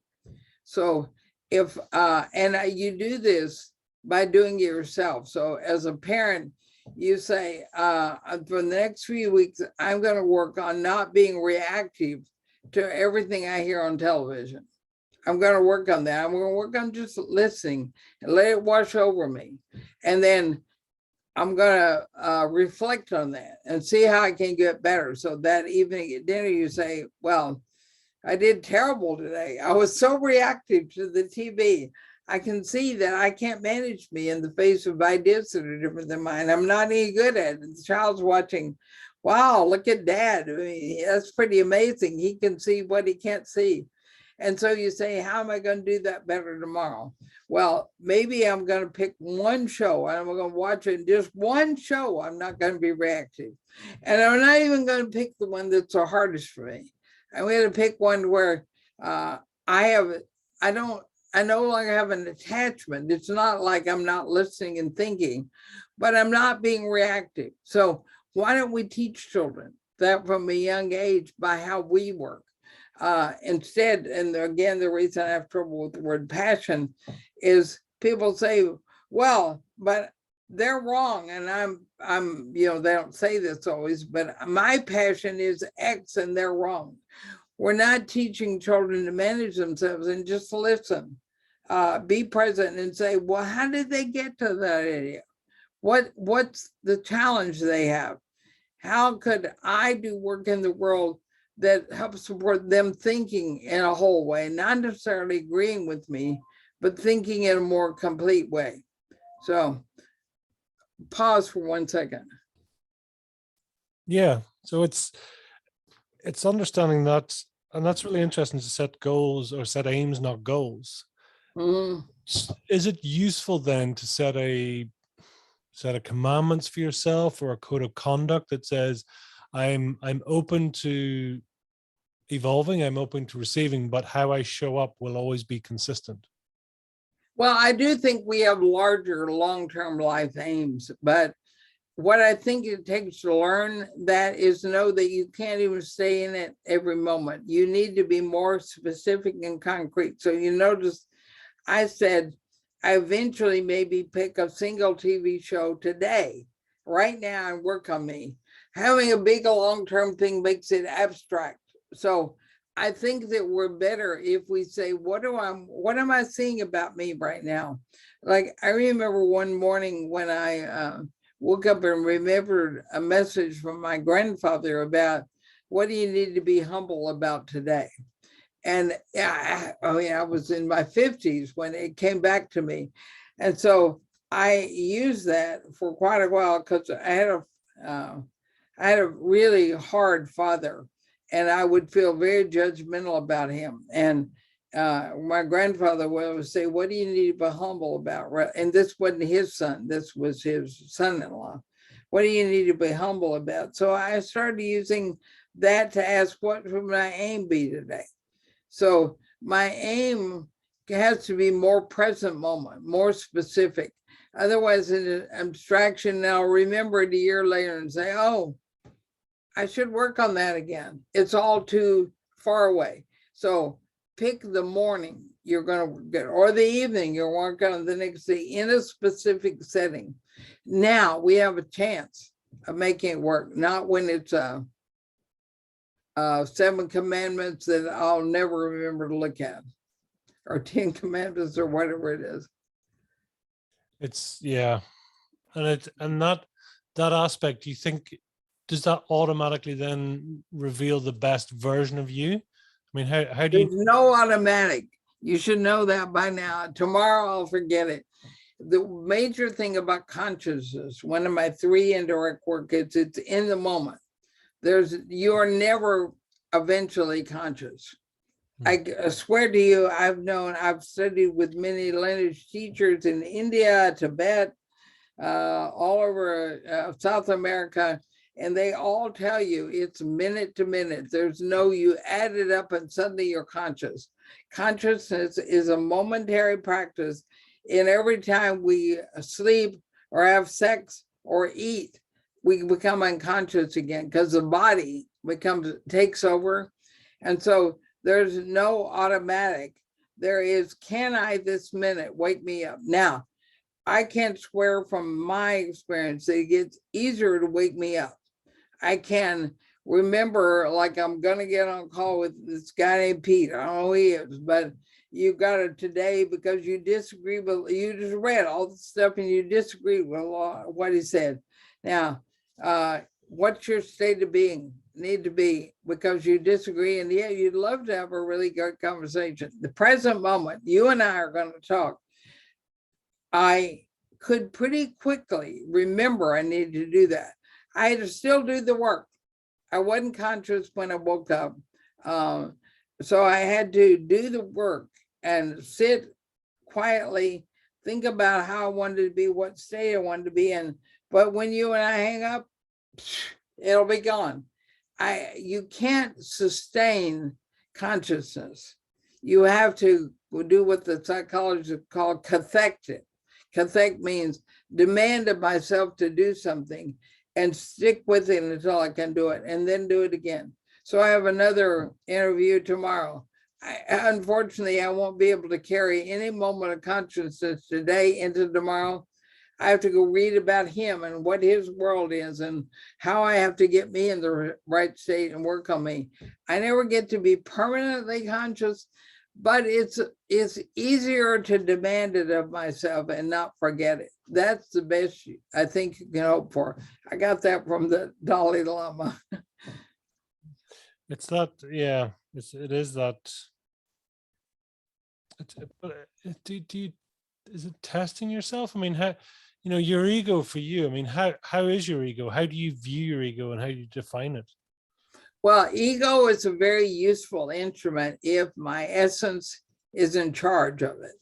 S2: So if, you do this by doing it yourself. So as a parent, you say, for the next few weeks, I'm going to work on not being reactive to everything I hear on television. I'm going to work on that. I'm going to work on just listening and let it wash over me. And then I'm going to reflect on that and see how I can get better. So that evening at dinner, you say, well, I did terrible today. I was so reactive to the TV. I can see that I can't manage me in the face of ideas that are different than mine. I'm not any good at it. The child's watching, wow, look at dad. I mean, that's pretty amazing. He can see what he can't see. And so you say, how am I going to do that better tomorrow? Well, maybe I'm going to pick one show and I'm going to watch it. Just one show. I'm not going to be reactive. And I'm not even going to pick the one that's the hardest for me. I'm going to pick one where I no longer have an attachment. It's not like I'm not listening and thinking, but I'm not being reactive. So why don't we teach children that from a young age by how we work? Instead, and again, the reason I have trouble with the word passion is people say, well, but they're wrong. And I'm, they don't say this always, but my passion is X and they're wrong. We're not teaching children to manage themselves and just listen, be present and say, well, how did they get to that idea? What's the challenge they have? How could I do work in the world that helps support them thinking in a whole way, not necessarily agreeing with me, but thinking in a more complete way? So pause for 1 second.
S1: Yeah, so it's understanding that, and that's really interesting, to set goals or set aims, not goals.
S2: Mm-hmm.
S1: Is it useful then to set a commandments for yourself or a code of conduct that says, I'm open to evolving, I'm open to receiving, but how I show up will always be consistent?
S2: Well, I do think we have larger long-term life aims, but what I think it takes to learn that is to know that you can't even stay in it every moment. You need to be more specific and concrete. So you notice I said, I eventually maybe pick a single TV show today, right now, and work on me. Having a big long-term thing makes it abstract. So I think that we're better if we say, what am I seeing about me right now? Like, I remember one morning when I woke up and remembered a message from my grandfather about what do you need to be humble about today? And I was in my 50s when it came back to me. And so I used that for quite a while because I had a really hard father, and I would feel very judgmental about him. And my grandfather would say, what do you need to be humble about? And this wasn't his son, this was his son-in-law. What do you need to be humble about? So I started using that to ask, what would my aim be today? So my aim has to be more present moment, more specific. Otherwise, it's an abstraction. Now remember it a year later and say, oh, I should work on that again. It's all too far away. So pick the morning you're going to get, or the evening you're working on the next day in a specific setting. Now we have a chance of making it work, not when it's 7 commandments that I'll never remember to look at, or 10 commandments, or whatever it is.
S1: It's and that aspect, do you think, does that automatically then reveal the best version of you? I mean, how do you?
S2: There's no automatic. You should know that by now. Tomorrow I'll forget it. The major thing about consciousness, one of my 3 indirect work, it's in the moment. You're never eventually conscious. I swear to you, I've studied with many lineage teachers in India, Tibet, all over South America, and they all tell you it's minute to minute. There's no, you add it up and suddenly you're conscious. Consciousness is a momentary practice. And every time we sleep or have sex or eat, we become unconscious again because the body takes over. And so there's no automatic. There is, can I this minute wake me up? Now, I can't swear from my experience that it gets easier to wake me up. I can remember, like, I'm going to get on call with this guy named Pete. I don't know who he is, but you got it today because you disagree, but you just read all the stuff and you disagree with what he said. Now, what's your state of being need to be because you disagree? And yeah, you'd love to have a really good conversation. The present moment, you and I are going to talk. I could pretty quickly remember I needed to do that. I had to still do the work. I wasn't conscious when I woke up. So I had to do the work and sit quietly, think about how I wanted to be, what state I wanted to be in. But when you and I hang up, it'll be gone. You can't sustain consciousness. You have to do what the psychologists call cathectic. Cathect means demand of myself to do something and stick with it until I can do it, and then do it again. So I have another interview tomorrow. Unfortunately, I won't be able to carry any moment of consciousness today into tomorrow. I have to go read about him and what his world is and how I have to get me in the right state and work on me. I never get to be permanently conscious, but it's easier to demand it of myself and not forget it. That's the best I think you can hope for. I got that from the Dalai Lama.
S1: It's that, yeah, it is that. Is it testing yourself? I mean, how, your ego for you, I mean, how is your ego? How do you view your ego and how do you define it?
S2: Well, ego is a very useful instrument if my essence is in charge of it.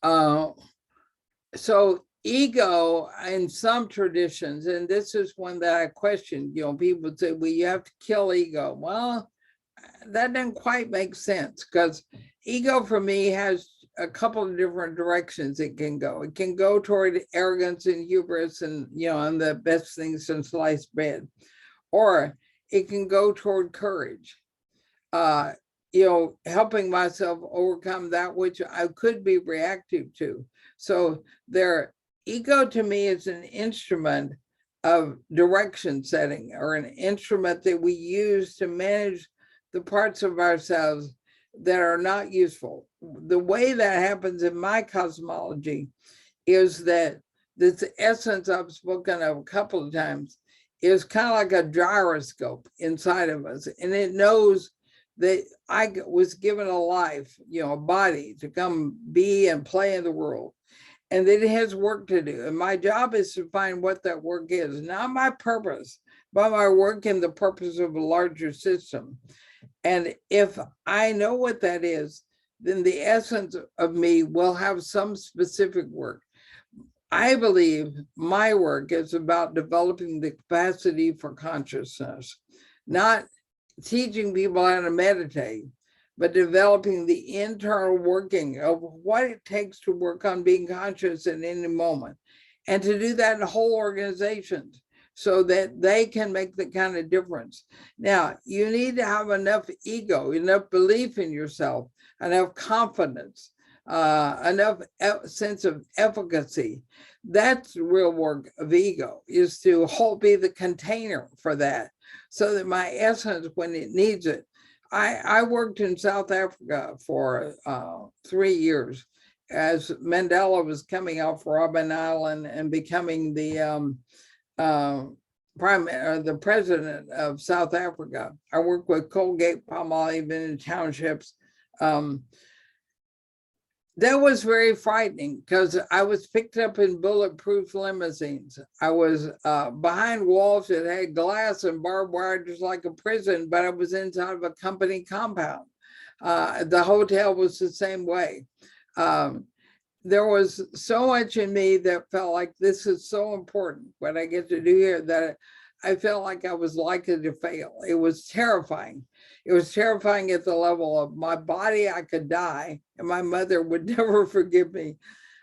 S2: So ego in some traditions, and this is one that I questioned, people say, well, you have to kill ego. Well, that doesn't quite make sense, because ego for me has a couple of different directions it can go. It can go toward arrogance and hubris and, I'm the best thing since sliced bread. Or it can go toward courage, helping myself overcome that which I could be reactive to. So their ego to me is an instrument of direction setting, or an instrument that we use to manage the parts of ourselves that are not useful. The way that happens in my cosmology is that this essence I've spoken of a couple of times is kind of like a gyroscope inside of us, and it knows that I was given a life, a body to come be and play in the world, and that it has work to do. And my job is to find what that work is, not my purpose, but my work in the purpose of a larger system. And if I know what that is, then the essence of me will have some specific work. I believe my work is about developing the capacity for consciousness, not teaching people how to meditate, but developing the internal working of what it takes to work on being conscious at any moment. And to do that in whole organizations, so that they can make the kind of difference. Now, you need to have enough ego, enough belief in yourself, enough confidence, enough sense of efficacy. That's the real work of ego, is to be the container for that, so that my essence, when it needs it. I worked in South Africa for 3 years as Mandela was coming off Robben Island and becoming the the president of South Africa. I worked with Colgate Palmolive in townships. That was very frightening, because I was picked up in bulletproof limousines. I was behind walls that had glass and barbed wire, just like a prison, but I was inside of a company compound. The hotel was the same way. There was so much in me that felt like this is so important, what I get to do here, that I felt like I was likely to fail. It was terrifying. It was terrifying at the level of my body, I could die, and my mother would never forgive me,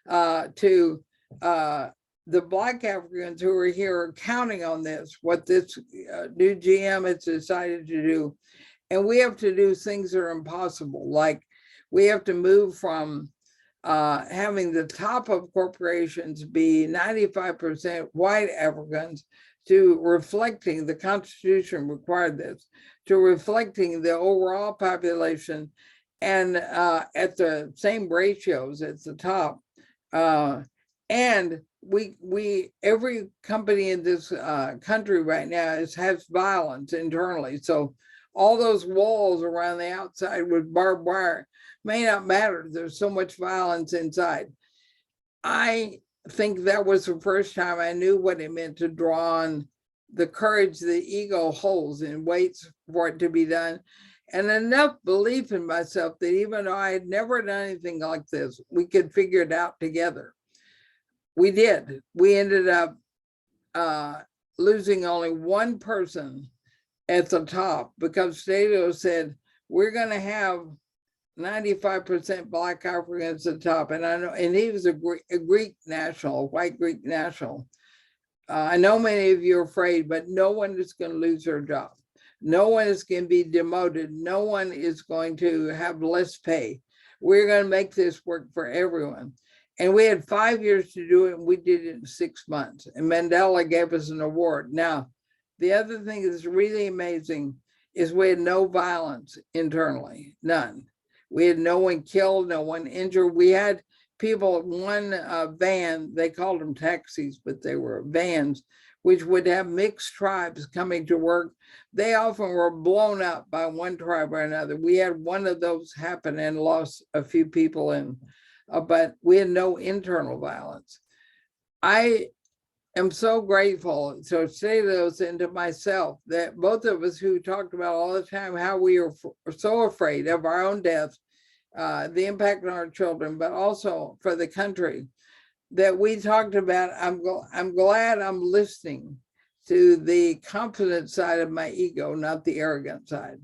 S2: to the Black Africans who are here are counting on this, what this new GM has decided to do. And we have to do things that are impossible. Like we have to move from having the top of corporations be 95% white Africans, to reflecting the Constitution required this, to reflecting the overall population, and at the same ratios at the top. And we every company in this country right now has violence internally. So all those walls around the outside with barbed wire may not matter. There's so much violence inside. I think that was the first time I knew what it meant to draw on the courage the ego holds and waits for it to be done, and enough belief in myself that even though I had never done anything like this, we could figure it out together. We did. We ended up losing only one person at the top, because Stato said, we're going to have 95% Black Africans at the top. And I know, and he was a Greek national, a white Greek national. I know many of you are afraid, but no one is going to lose their job. No one is going to be demoted. No one is going to have less pay. We're going to make this work for everyone. And we had 5 years to do it, and we did it in 6 months. And Mandela gave us an award. Now, the other thing that's really amazing is we had no violence internally, none. We had no one killed, no one injured. We had people, one van, they called them taxis, but they were vans, which would have mixed tribes coming to work. They often were blown up by one tribe or another. We had one of those happen and lost a few people in, but we had no internal violence. I am so grateful to say those into myself, that both of us who talked about all the time how we are so afraid of our own death the impact on our children, but also for the country that we talked about. I'm glad I'm listening to the confident side of my ego, not the arrogant side.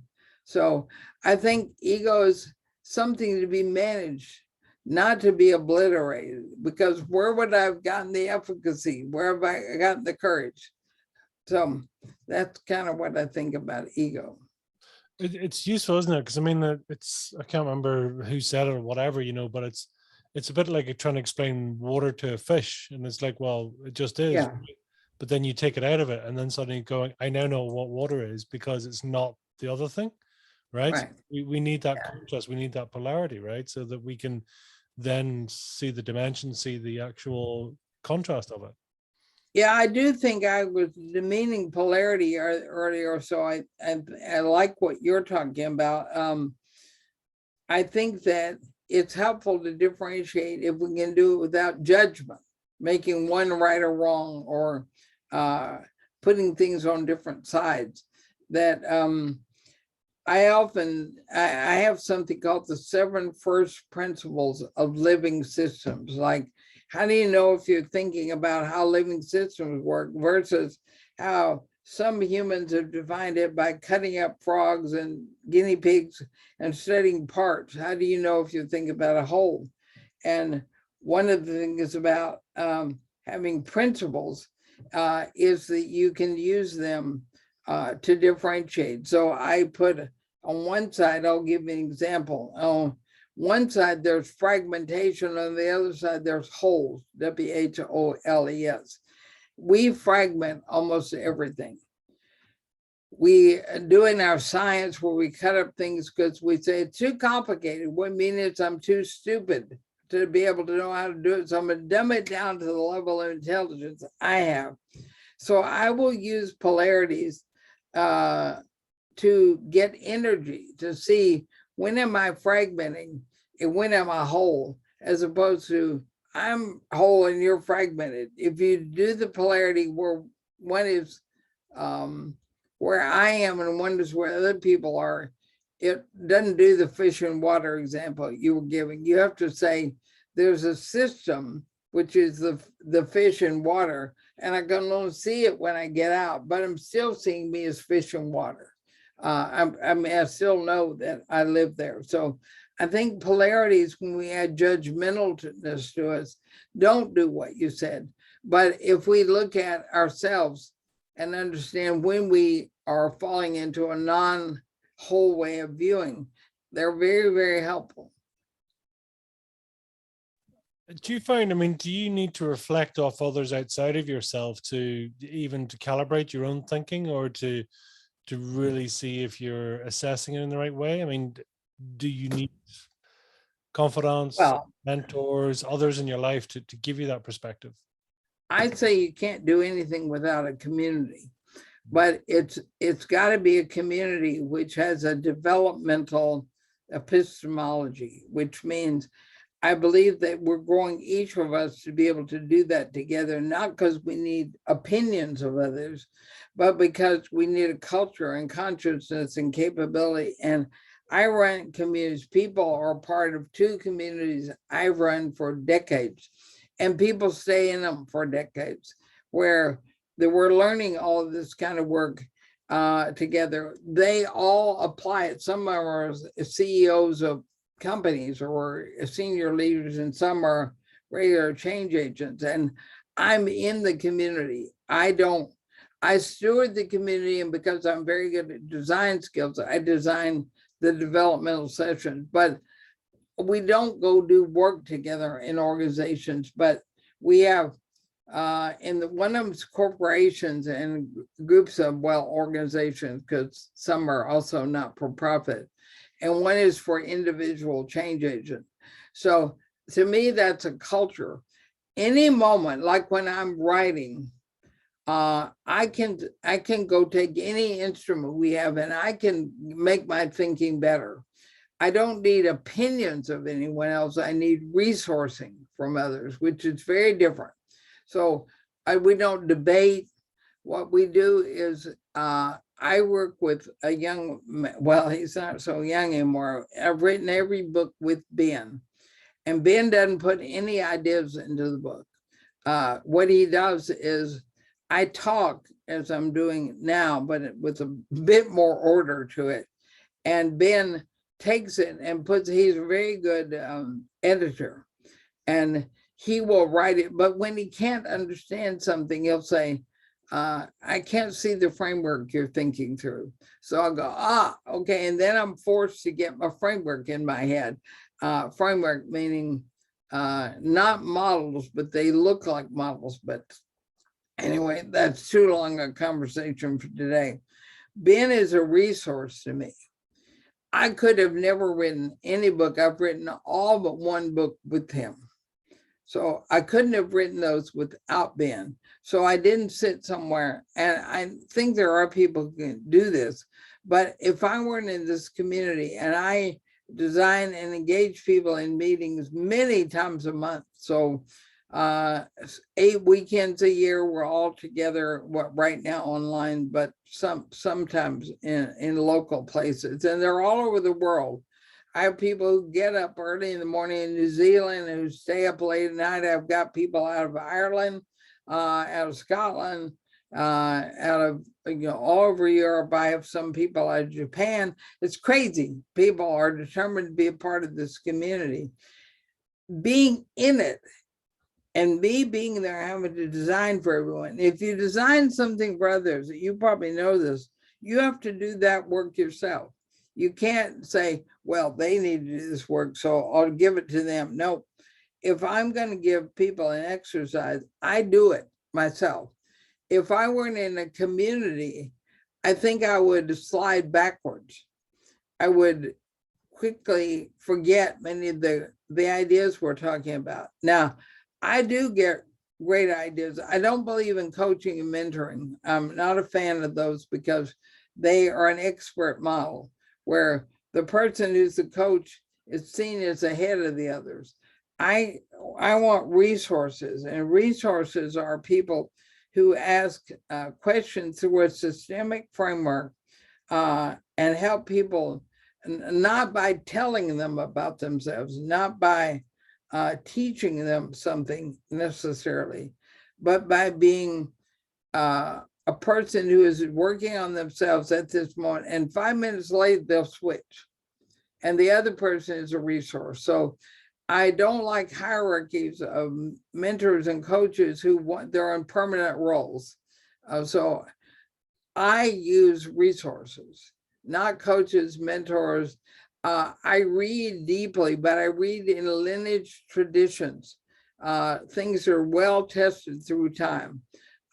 S2: So I think ego is something to be managed, not to be obliterated, because where would I have gotten the efficacy? Where have I gotten the courage? So that's kind of what I think about ego.
S1: It's useful, isn't it? Because I mean, I can't remember who said it or whatever, but it's a bit like trying to explain water to a fish, and it's like, well, it just is.
S2: Yeah.
S1: Right? But then you take it out of it, and then suddenly going, I now know what water is because it's not the other thing, right?
S2: Right.
S1: We need that contrast, we need that polarity, right? So that we can then see the dimension, see the actual contrast of it.
S2: Yeah, I do think I was demeaning polarity earlier, so I like what you're talking about. I think that it's helpful to differentiate if we can do it without judgment, making one right or wrong, or putting things on different sides. That I have something called the 7 first principles of living systems. Like, how do you know if you're thinking about how living systems work versus how some humans have defined it by cutting up frogs and guinea pigs and studying parts? How do you know if you're thinking about a whole? And one of the things about having principles is that you can use them to differentiate. So I put on one side, I'll give you an example. On one side, there's fragmentation. On the other side, there's wholes, WHOLES. We fragment almost everything. We do in our science where we cut up things because we say it's too complicated. What I mean is I'm too stupid to be able to know how to do it. So I'm going to dumb it down to the level of intelligence I have. So I will use polarities to get energy, to see when am I fragmenting and when am I whole, as opposed to I'm whole and you're fragmented. If you do the polarity where one is where I am and one is where other people are, it doesn't do the fish and water example you were giving. You have to say there's a system, which is the fish and water, and I can only see it when I get out, but I'm still seeing me as fish and water. I still know that I live there. So I think polarities, when we add judgmentalness to us, don't do what you said. But if we look at ourselves and understand when we are falling into a non-whole way of viewing, they're very, very helpful.
S1: Do you find, do you need to reflect off others outside of yourself to even to calibrate your own thinking, or to really see if you're assessing it in the right way? Do you need confidants, mentors, others in your life to give you that perspective?
S2: I'd say you can't do anything without a community, but it's got to be a community which has a developmental epistemology, which means I believe that we're growing, each of us, to be able to do that together, not because we need opinions of others, but because we need a culture and consciousness and capability. And I run communities. People are part of 2 communities I've run for decades, and people stay in them for decades, where we're learning all of this kind of work together. They all apply it. Some are CEOs of companies or senior leaders, and some are regular change agents. And I'm in the community. I steward the community, and because I'm very good at design skills, I design the developmental sessions. But we don't go do work together in organizations, but we have in one of them's corporations and groups of organizations, because some are also not for profit, and one is for individual change agents. So to me, that's a culture. Any moment, like when I'm writing, I can go take any instrument we have and I can make my thinking better. I don't need opinions of anyone else. I need resourcing from others, which is very different. So we don't debate. what we do is I work with a young, well, he's not so young anymore. I've written every book with Ben, and Ben doesn't put any ideas into the book. What he does is I talk as I'm doing now, but with a bit more order to it. And Ben takes it and puts, he's a very good editor, and he will write it. But when he can't understand something, he'll say, I can't see the framework you're thinking through. So I'll go, okay. And then I'm forced to get my framework in my head. Framework meaning not models, but they look like models. But anyway, that's too long a conversation for today. Ben is a resource to me. I could have never written any book. I've written all but one book with him. So I couldn't have written those without Ben. So I didn't sit somewhere, and I think there are people who can do this, but if I weren't in this community, and I design and engage people in meetings many times a month. So 8 weekends a year, we're all together, right now online, but sometimes in local places, and they're all over the world. I have people who get up early in the morning in New Zealand and who stay up late at night. I've got people out of Ireland, out of Scotland, out of all over Europe. I have some people out of Japan. It's crazy. People are determined to be a part of this community. Being in it and me being there, having to design for everyone. If you design something for others, you probably know this, you have to do that work yourself. You can't say, well, they need to do this work, so I'll give it to them. No, if I'm going to give people an exercise, I do it myself. If I weren't in a community, I think I would slide backwards. I would quickly forget many of the ideas we're talking about. Now, I do get great ideas. I don't believe in coaching and mentoring. I'm not a fan of those because they are an expert model where the person who's the coach is seen as ahead of the others. I want resources, and resources are people who ask questions through a systemic framework and help people, not by telling them about themselves, not by teaching them something necessarily, but by being a person who is working on themselves at this moment, and 5 minutes later they'll switch, and the other person is a resource. So I don't like hierarchies of mentors and coaches who they're in permanent roles. So I use resources, not coaches, mentors. I read deeply, but I read in lineage traditions. Things are well tested through time.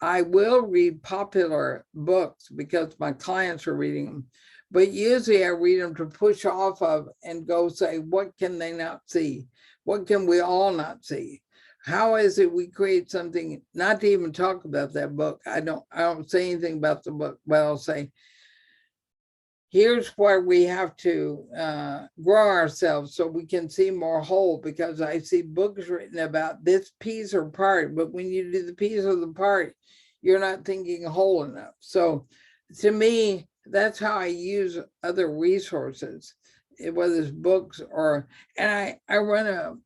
S2: I will read popular books because my clients are reading them, but usually I read them to push off of and go say, what can they not see? What can we all not see? How is it we create something, not to even talk about that book? I don't say anything about the book, but I'll say, here's where we have to grow ourselves so we can see more whole, because I see books written about this piece or part, but when you do the piece or the part, you're not thinking whole enough. So to me, that's how I use other resources, whether it's books or, and I run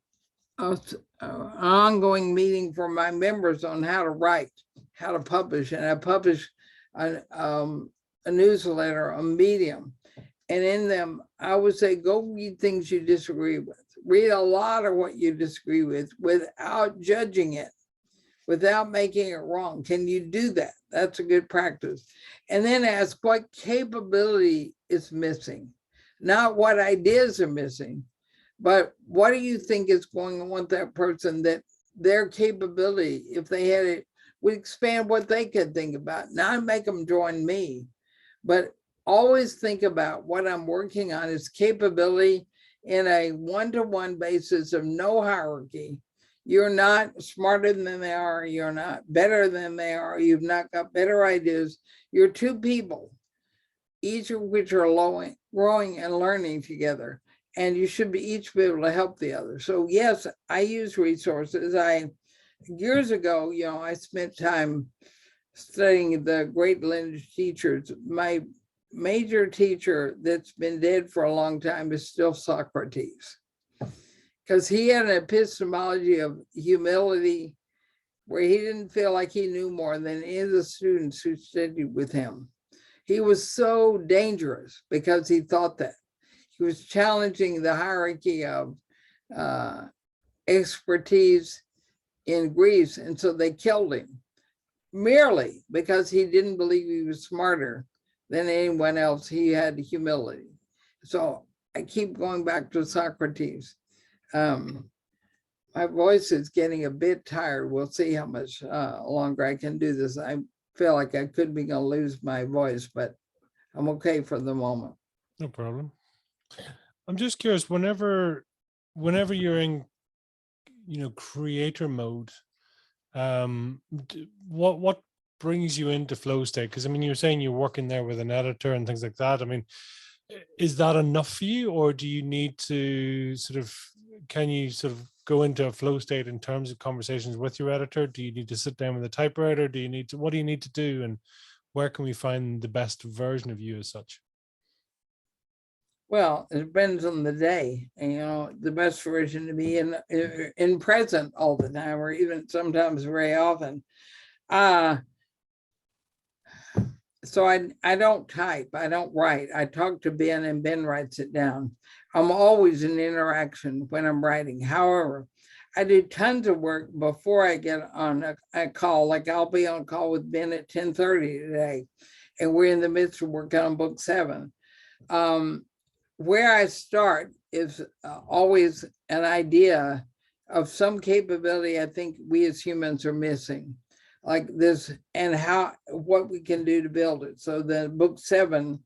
S2: an ongoing meeting for my members on how to write, how to publish, and I publish a newsletter, a Medium, and in them I would say, go read things you disagree with. Read a lot of what you disagree with without judging it, without making it wrong. Can you do that? That's a good practice. And then ask what capability is missing, not what ideas are missing, but what do you think is going on with that person, that their capability, if they had it, would expand what they could think about, not make them join me, but always think about what I'm working on is capability in a one-to-one basis of no hierarchy. You're not smarter than they are. You're not better than they are. You've not got better ideas. You're two people, each of which are growing and learning together. And you should be each be able to help the other. So yes, I use resources. Years ago, I spent time studying the great lineage teachers. My major teacher that's been dead for a long time is still Socrates, because he had an epistemology of humility where he didn't feel like he knew more than any of the students who studied with him. He was so dangerous because he thought that. He was challenging the hierarchy of expertise in Greece, and so they killed him merely because he didn't believe he was smarter than anyone else. He had humility. So I keep going back to Socrates. My voice is getting a bit tired. We'll see how much longer I can do this. I feel like I could be going to lose my voice, but I'm okay for the moment.
S1: No problem. I'm just curious, whenever you're in, creator mode, what brings you into flow state? Because I mean, you're saying you're working there with an editor and things like that. I mean, is that enough for you, or do you need to can you go into a flow state in terms of conversations with your editor? Do you need to sit down with a typewriter? What do you need to do, and where can we find the best version of you as such?
S2: Well, it depends on the day. And, the best version to be in present all the time, or even sometimes very often. So I don't type, I don't write. I talk to Ben and Ben writes it down. I'm always in interaction when I'm writing. However, I do tons of work before I get on a call. Like I'll be on call with Ben at 10:30 today, and we're in the midst of working on book 7. Where I start is always an idea of some capability I think we as humans are missing, like this, and what we can do to build it. So the book 7,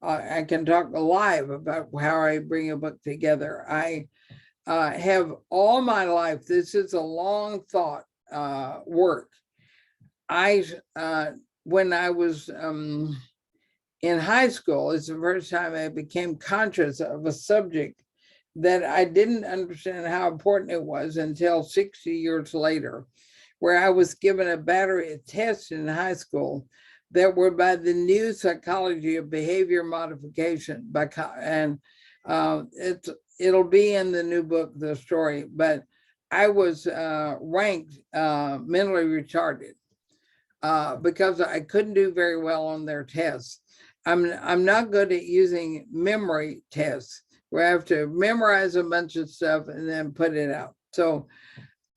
S2: I can talk live about how I bring a book together. I have all my life, this is a long thought work. When I was in high school, it's the first time I became conscious of a subject that I didn't understand how important it was until 60 years later, where I was given a battery of tests in high school that were by the new psychology of behavior modification. It'll be in the new book, the story, but I was ranked mentally retarded because I couldn't do very well on their tests. I'm not good at using memory tests where I have to memorize a bunch of stuff and then put it out. So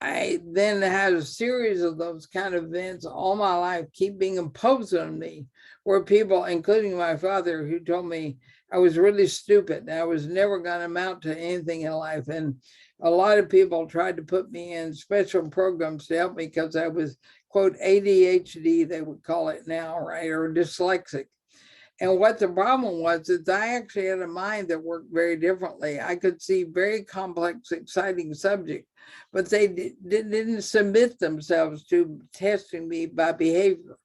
S2: I then had a series of those kind of events all my life keep being imposed on me, where people, including my father, who told me I was really stupid and I was never going to amount to anything in life. And a lot of people tried to put me in special programs to help me because I was, quote, ADHD, they would call it now, right, or dyslexic. And what the problem was is I actually had a mind that worked very differently. I could see very complex, exciting subjects, but they didn't submit themselves to testing me by behavior.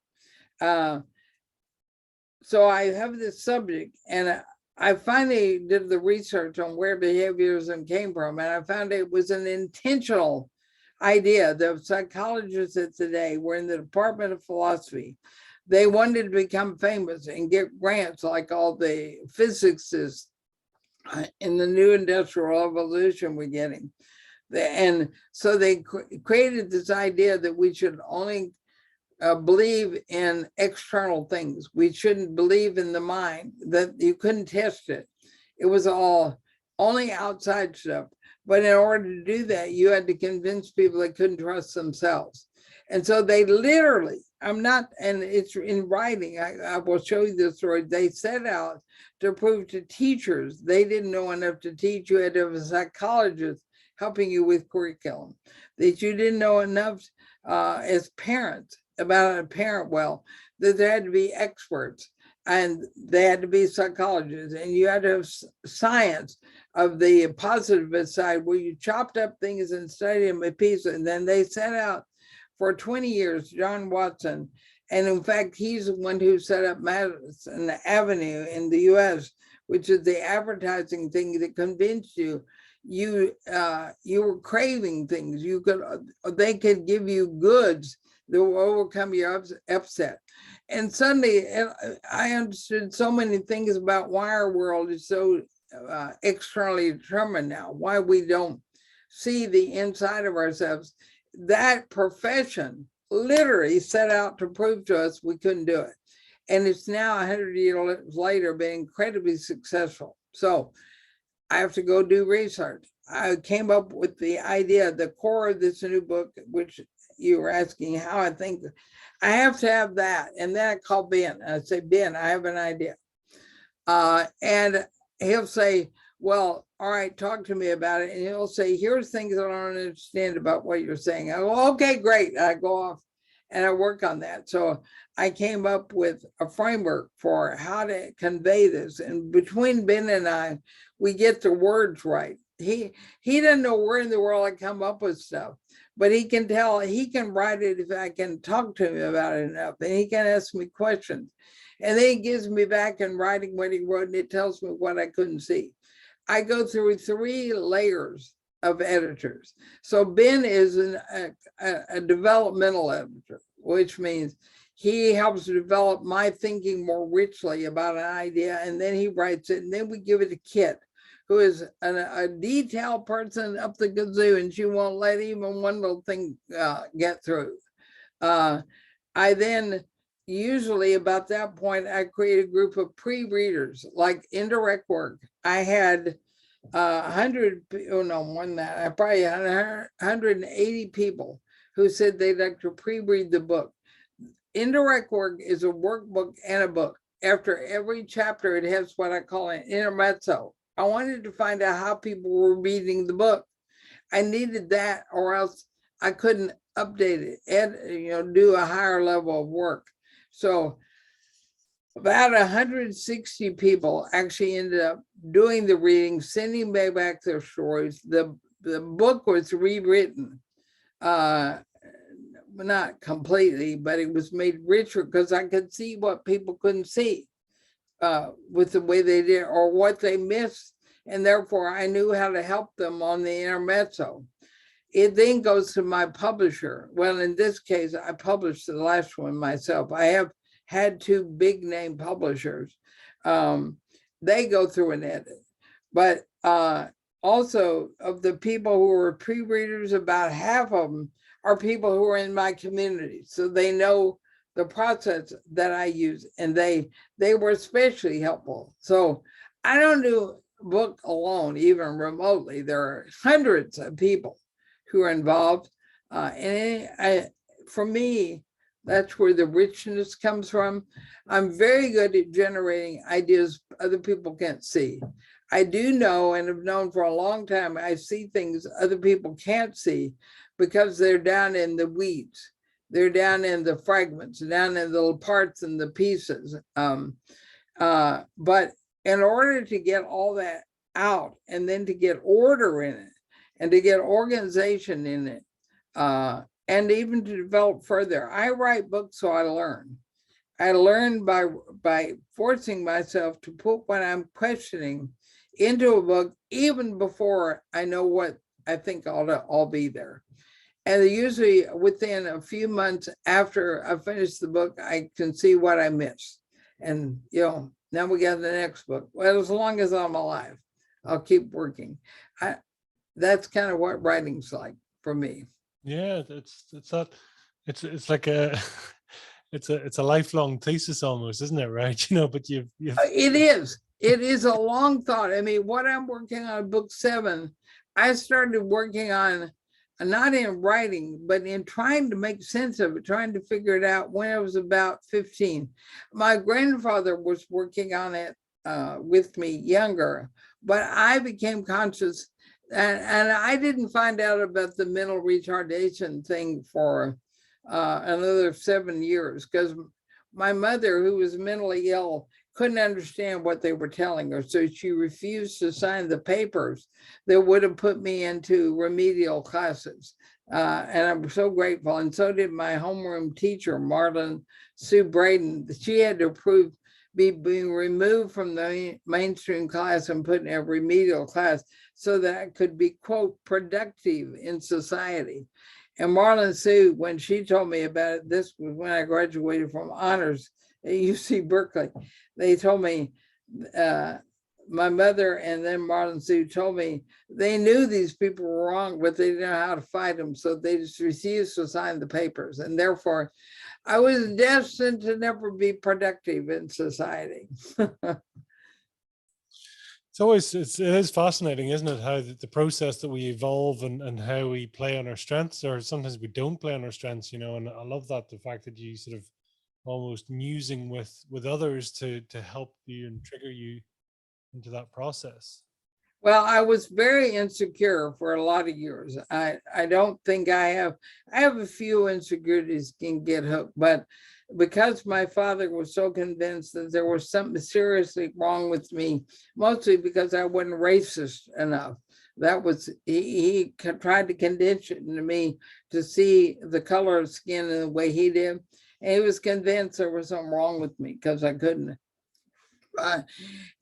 S2: So I have this subject, and I finally did the research on where behaviorism came from, and I found it was an intentional idea. The psychologists of today were in the Department of Philosophy. They wanted to become famous and get grants like all the physicists in the new industrial revolution we're getting. And so they created this idea that we should only believe in external things. We shouldn't believe in the mind, that you couldn't test it. It was all only outside stuff. But in order to do that, you had to convince people they couldn't trust themselves. And so they literally, and it's in writing, I will show you the story. They set out to prove to teachers they didn't know enough to teach. You had to have a psychologist helping you with curriculum, that you didn't know enough as parents about how to parent well, that there had to be experts and they had to be psychologists, and you had to have science of the positivist side where you chopped up things and studied them in pieces. And then they set out for 20 years, John Watson, and in fact, he's the one who set up Madison Avenue in the US, which is the advertising thing that convinced you were craving things. They could give you goods that will overcome your upset. And suddenly I understood so many things about why our world is so externally determined now, why we don't see the inside of ourselves. That profession literally set out to prove to us we couldn't do it. And it's now 100 years later been incredibly successful. So I have to go do research. I came up with the idea, the core of this new book, which you were asking how I think. I have to have that. And then I call Ben. I say, Ben, I have an idea. And he'll say, well, all right, talk to me about it. And he'll say, here's things I don't understand about what you're saying. I go, okay, great. I go off and I work on that. So I came up with a framework for how to convey this. And between Ben and I, we get the words right. He doesn't know where in the world I come up with stuff, but he can tell, he can write it if I can talk to him about it enough, and he can ask me questions. And then he gives me back in writing what he wrote, and it tells me what I couldn't see. I go through 3 layers of editors. So Ben is a developmental editor, which means he helps develop my thinking more richly about an idea, and then he writes it, and then we give it to Kit, who is a detailed person up the kazoo, and she won't let even one little thing get through. I then, usually about that point, I create a group of pre-readers, like indirect work. I had 100, oh no, more than that, I probably had 180 people who said they'd like to pre-read the book. Indirect work is a workbook and a book. After every chapter, it has what I call an intermezzo. I wanted to find out how people were reading the book. I needed that, or else I couldn't update it, do a higher level of work. So about 160 people actually ended up doing the reading, sending me back their stories. The book was rewritten, not completely, but it was made richer because I could see what people couldn't see with the way they did, or what they missed, and therefore I knew how to help them on the intermezzo. It then goes to my publisher. Well, in this case, I published the last one myself. I have had 2 big name publishers. They go through an edit. But also, of the people who were pre-readers, about half of them are people who are in my community. So they know the process that I use, and they were especially helpful. So I don't do a book alone, even remotely. There are hundreds of people who are involved. For me, that's where the richness comes from. I'm very good at generating ideas other people can't see. I do know, and have known for a long time, I see things other people can't see because they're down in the weeds. They're down in the fragments, down in the parts and the pieces. But in order to get all that out, and then to get order in it, and to get organization in it, and even to develop further, I write books so I learn. I learn by forcing myself to put what I'm questioning into a book, even before I know what I think ought to all be there. And usually within a few months after I finish the book, I can see what I missed. And, now we got the next book. Well, as long as I'm alive, I'll keep working. That's kind of what writing's like for me.
S1: Yeah, it's like a it's a lifelong thesis almost, isn't it? Right? But you've
S2: it is a long thought. I mean, what I'm working on, book 7, I started working on, not in writing, but in trying to make sense of it, trying to figure it out when I was about 15. My grandfather was working on it with me younger, but I became conscious, and I didn't find out about the mental retardation thing for another 7 years, because my mother, who was mentally ill, couldn't understand what they were telling her. So she refused to sign the papers that would have put me into remedial classes. And I'm so grateful. And so did my homeroom teacher, Marlon Sue Braden. She had to approve being removed from the mainstream class and put in a remedial class so that I could be, quote, productive in society. And Marlon Sue, when she told me about it, this was when I graduated from honors at UC Berkeley. They told me, my mother and then Marlon Sue told me they knew these people were wrong, but they didn't know how to fight them. So they just refused to sign the papers. And therefore, I was destined to never be productive in society.
S1: It is fascinating, isn't it? How the process that we evolve and how we play on our strengths, or sometimes we don't play on our strengths, you know, and I love that, the fact that you sort of almost musing with others to help you and trigger you into that process.
S2: Well, I was very insecure for a lot of years. I don't think I have a few insecurities can get hooked, but because my father was so convinced that there was something seriously wrong with me, mostly because I wasn't racist enough. That was, he tried to condition me to see the color of skin in the way he did. And he was convinced there was something wrong with me because I couldn't.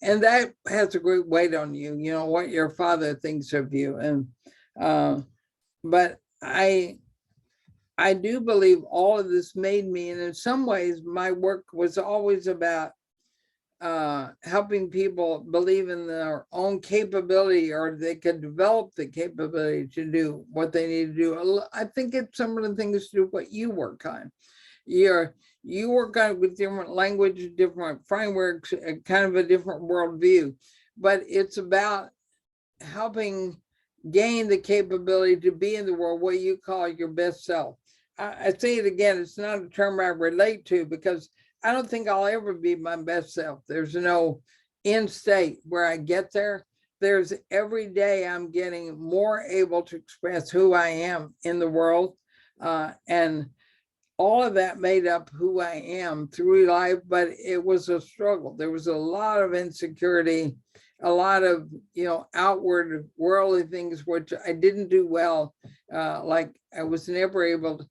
S2: And that has a great weight on you, you know, what your father thinks of you. And but I do believe all of this made me, and in some ways my work was always about helping people believe in their own capability, or they could develop the capability to do what they need to do. I think it's some of the things to do what you work on. You work on it with different language, different frameworks, kind of a different worldview, but it's about helping gain the capability to be in the world what you call your best self. I say it again, it's not a term I relate to because I don't think I'll ever be my best self. There's no end state where I get there. There's every day I'm getting more able to express who I am in the world. And all of that made up who I am through life, but it was a struggle. There was a lot of insecurity, a lot of, you know, outward worldly things, which I didn't do well. Like I was never able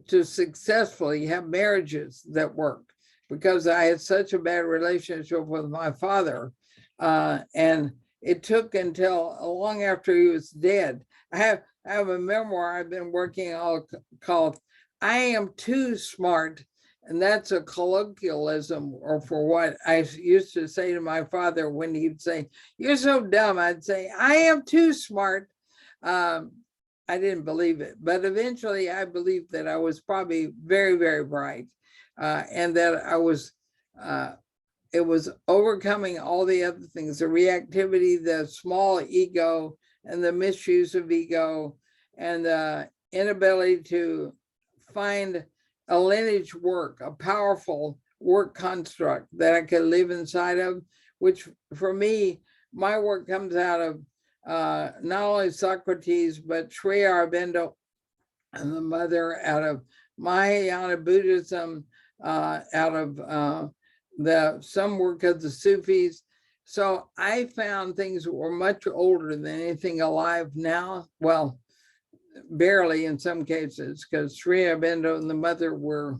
S2: to successfully have marriages that worked because I had such a bad relationship with my father. And it took until long after he was dead. I have a memoir I've been working on called I Am Too Smart, and that's a colloquialism or for what I used to say to my father when he'd say, "You're so dumb." I'd say, "I am too smart." I didn't believe it, but eventually I believed that I was probably very, very bright, and that I was, it was overcoming all the other things, the reactivity, the small ego, and the misuse of ego, and the inability to find a lineage work, a powerful work construct that I could live inside of, which for me, my work comes out of not only Socrates, but Sri Aurobindo and the mother, out of Mahayana Buddhism, out of some work of the Sufis. So I found things that were much older than anything alive now. Well, barely in some cases, because Sri Aurobindo and the mother were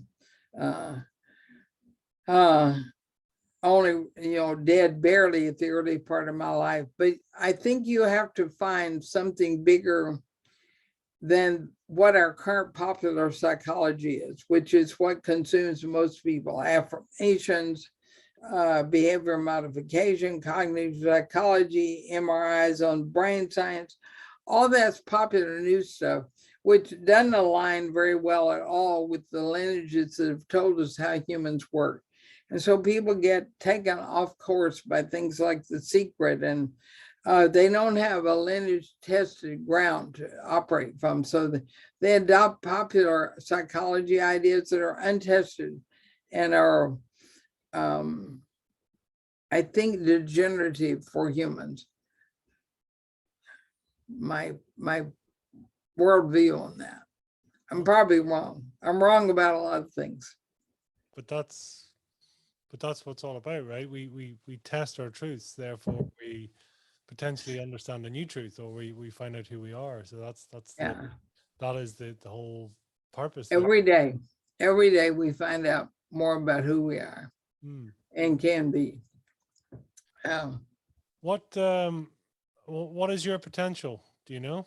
S2: only, you know, dead barely at the early part of my life. But I think you have to find something bigger than what our current popular psychology is, which is what consumes most people: affirmations, behavior modification, cognitive psychology, MRIs on brain science. All that's popular news stuff, which doesn't align very well at all with the lineages that have told us how humans work. And so people get taken off course by things like The Secret, and they don't have a lineage tested ground to operate from. So they adopt popular psychology ideas that are untested and are, I think, degenerative for humans. My worldview on that. I'm probably wrong. I'm wrong about a lot of things.
S1: But that's what it's all about, right? We test our truths, therefore we potentially understand a new truth, or we find out who we are. So
S2: Yeah.
S1: That is the whole purpose.
S2: Every day we find out more about who we are and can be.
S1: What is your potential? Do you know?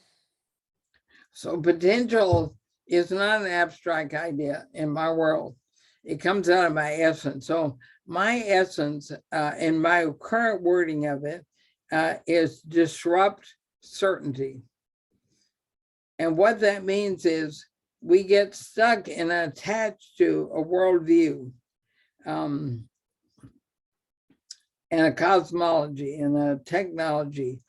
S2: So potential is not an abstract idea in my world. It comes out of my essence. So my essence, in my current wording of it, is disrupt certainty. And what that means is we get stuck and attached to a worldview, and a cosmology and a technology.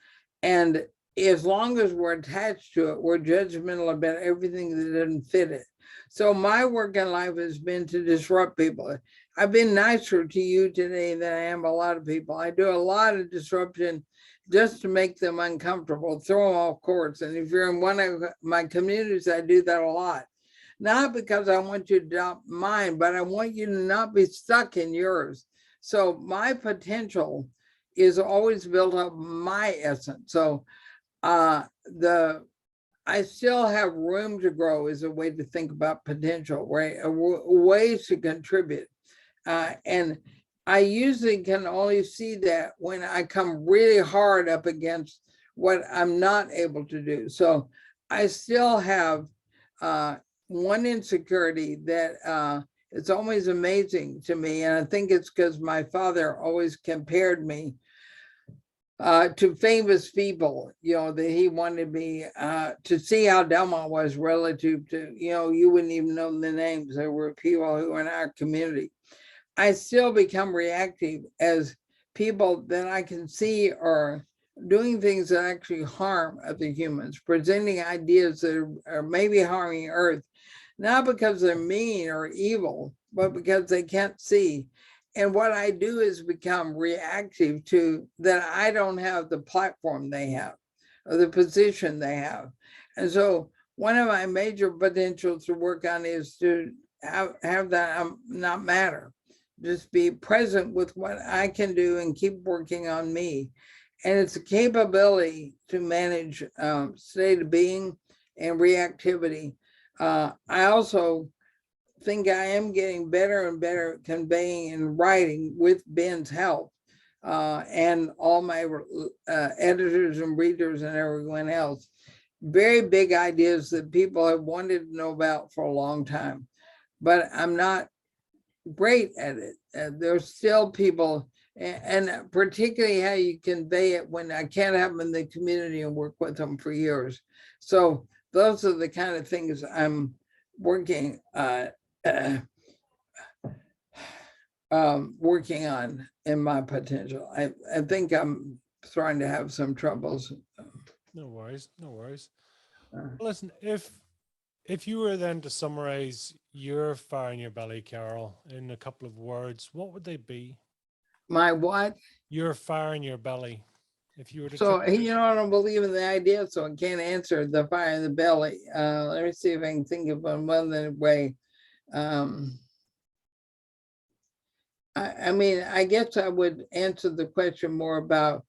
S2: And as long as we're attached to it, we're judgmental about everything that doesn't fit it. So my work in life has been to disrupt people. I've been nicer to you today than I am a lot of people. I do a lot of disruption just to make them uncomfortable, throw them off course. And if you're in one of my communities, I do that a lot. Not because I want you to adopt mine, but I want you to not be stuck in yours. So my potential is always built up my essence. So I still have room to grow is a way to think about potential, right? Ways to contribute. And I usually can only see that when I come really hard up against what I'm not able to do. So I still have one insecurity that it's always amazing to me. And I think it's because my father always compared me to famous people, that he wanted me to see how dumb I was relative to, you wouldn't even know the names. There were people who were in our community. I still become reactive as people that I can see are doing things that actually harm other humans, presenting ideas that are maybe harming Earth, not because they're mean or evil, but because they can't see. And what I do is become reactive to that. I don't have the platform they have or the position they have. And so one of my major potentials to work on is to have that not matter. Just be present with what I can do and keep working on me. And it's a capability to manage state of being and reactivity. I also think I am getting better and better at conveying and writing with Ben's help, and all my editors and readers and everyone else. Very big ideas that people have wanted to know about for a long time, but I'm not great at it. There's still people, and particularly how you convey it when I can't have them in the community and work with them for years. So those are the kind of things I'm working working on in my potential. I think I'm starting to have some troubles.
S1: No worries, no worries.
S2: Uh,
S1: Well, listen, if you were then to summarize your fire in your belly, Carol, in a couple of words, what would they be?
S2: my what?
S1: Your fire in your belly. If you were to
S2: So, I don't believe in the idea, so I can't answer the fire in the belly. Let me see if I can think of another way. I mean, I guess I would answer the question more about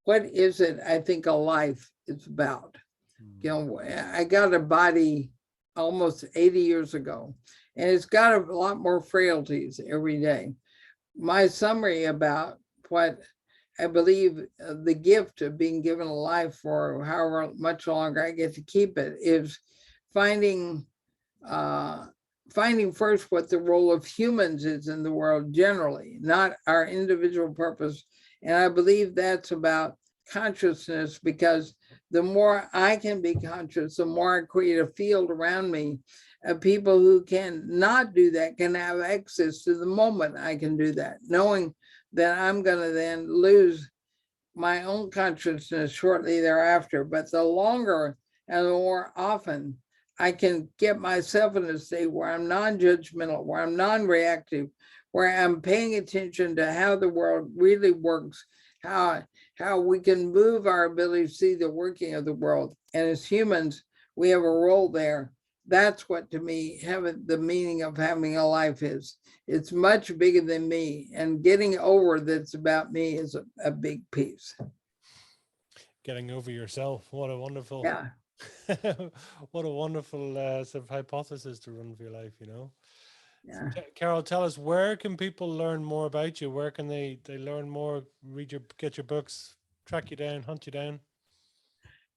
S2: what is it I think a life is about. I got a body almost 80 years ago, and it's got a lot more frailties every day. My summary about what I believe the gift of being given a life for however much longer I get to keep it is finding finding first what the role of humans is in the world generally, not our individual purpose. And I believe that's about consciousness, because the more I can be conscious, the more I create a field around me of people who can not do that, can have access to the moment I can do that, knowing that I'm going to then lose my own consciousness shortly thereafter. But the longer and the more often I can get myself in a state where I'm non-judgmental, where I'm non-reactive, where I'm paying attention to how the world really works, how we can move our ability to see the working of the world. And as humans, we have a role there. That's what, to me, the meaning of having a life is. It's much bigger than me, and getting over that's about me is a big piece.
S1: getting over yourself. What a wonderful,
S2: Yeah.
S1: what a wonderful sort of hypothesis to run for your life,
S2: Yeah.
S1: Carol, tell us, where can people learn more about you? Where can they learn more, get your books, track you down, hunt you down?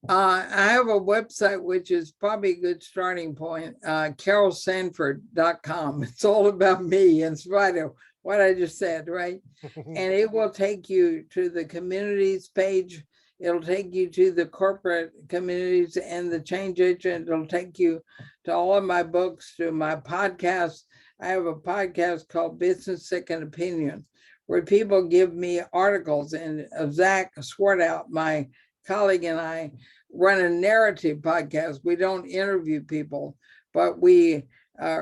S2: I have a website, which is probably a good starting point, carolsanford.com. It's all about me in spite of what I just said, right? And it will take you to the communities page. It'll take you to the corporate communities and the change agent. It'll take you to all of my books, to my podcast. I have a podcast called Business Second Opinion, where people give me articles, and Zach Swartout, my colleague, and I run a narrative podcast. We don't interview people, but we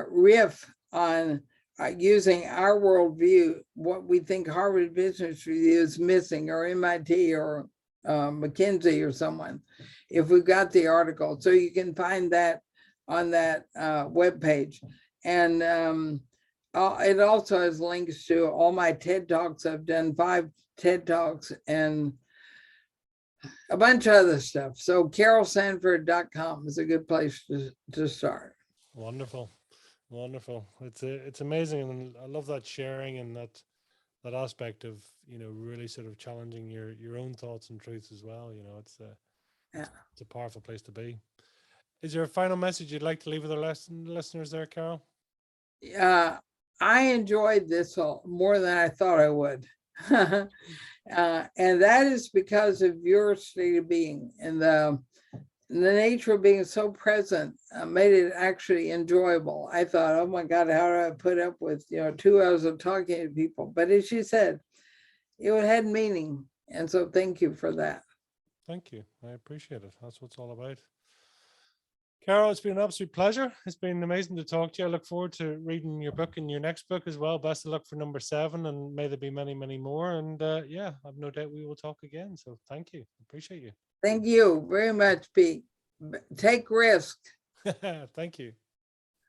S2: riff on using our worldview, what we think Harvard Business Review is missing, or MIT, or McKinsey, or someone, if we've got the article. So you can find that on that webpage. And it also has links to all my TED Talks. I've done 5 TED Talks and a bunch of other stuff. So carolsanford.com is a good place to start.
S1: Wonderful. Wonderful. It's amazing. And I love that sharing and that aspect of, really sort of challenging your own thoughts and truths as well. It's a powerful place to be. Is there a final message you'd like to leave with our listeners there, Carol?
S2: I enjoyed this more than I thought I would. And that is because of your state of being, and the nature of being so present made it actually enjoyable. I thought, oh my God, how do I put up with 2 hours of talking to people? But as you said, it had meaning. And so thank you for that.
S1: Thank you. I appreciate it. That's what it's all about. Carol, it's been an absolute pleasure. It's been amazing to talk to you. I look forward to reading your book and your next book as well. Best of luck for number 7, and may there be many, many more. And yeah, I've no doubt we will talk again. So thank you. Appreciate you.
S2: Thank you very much, Pete. Take risk.
S1: Thank you.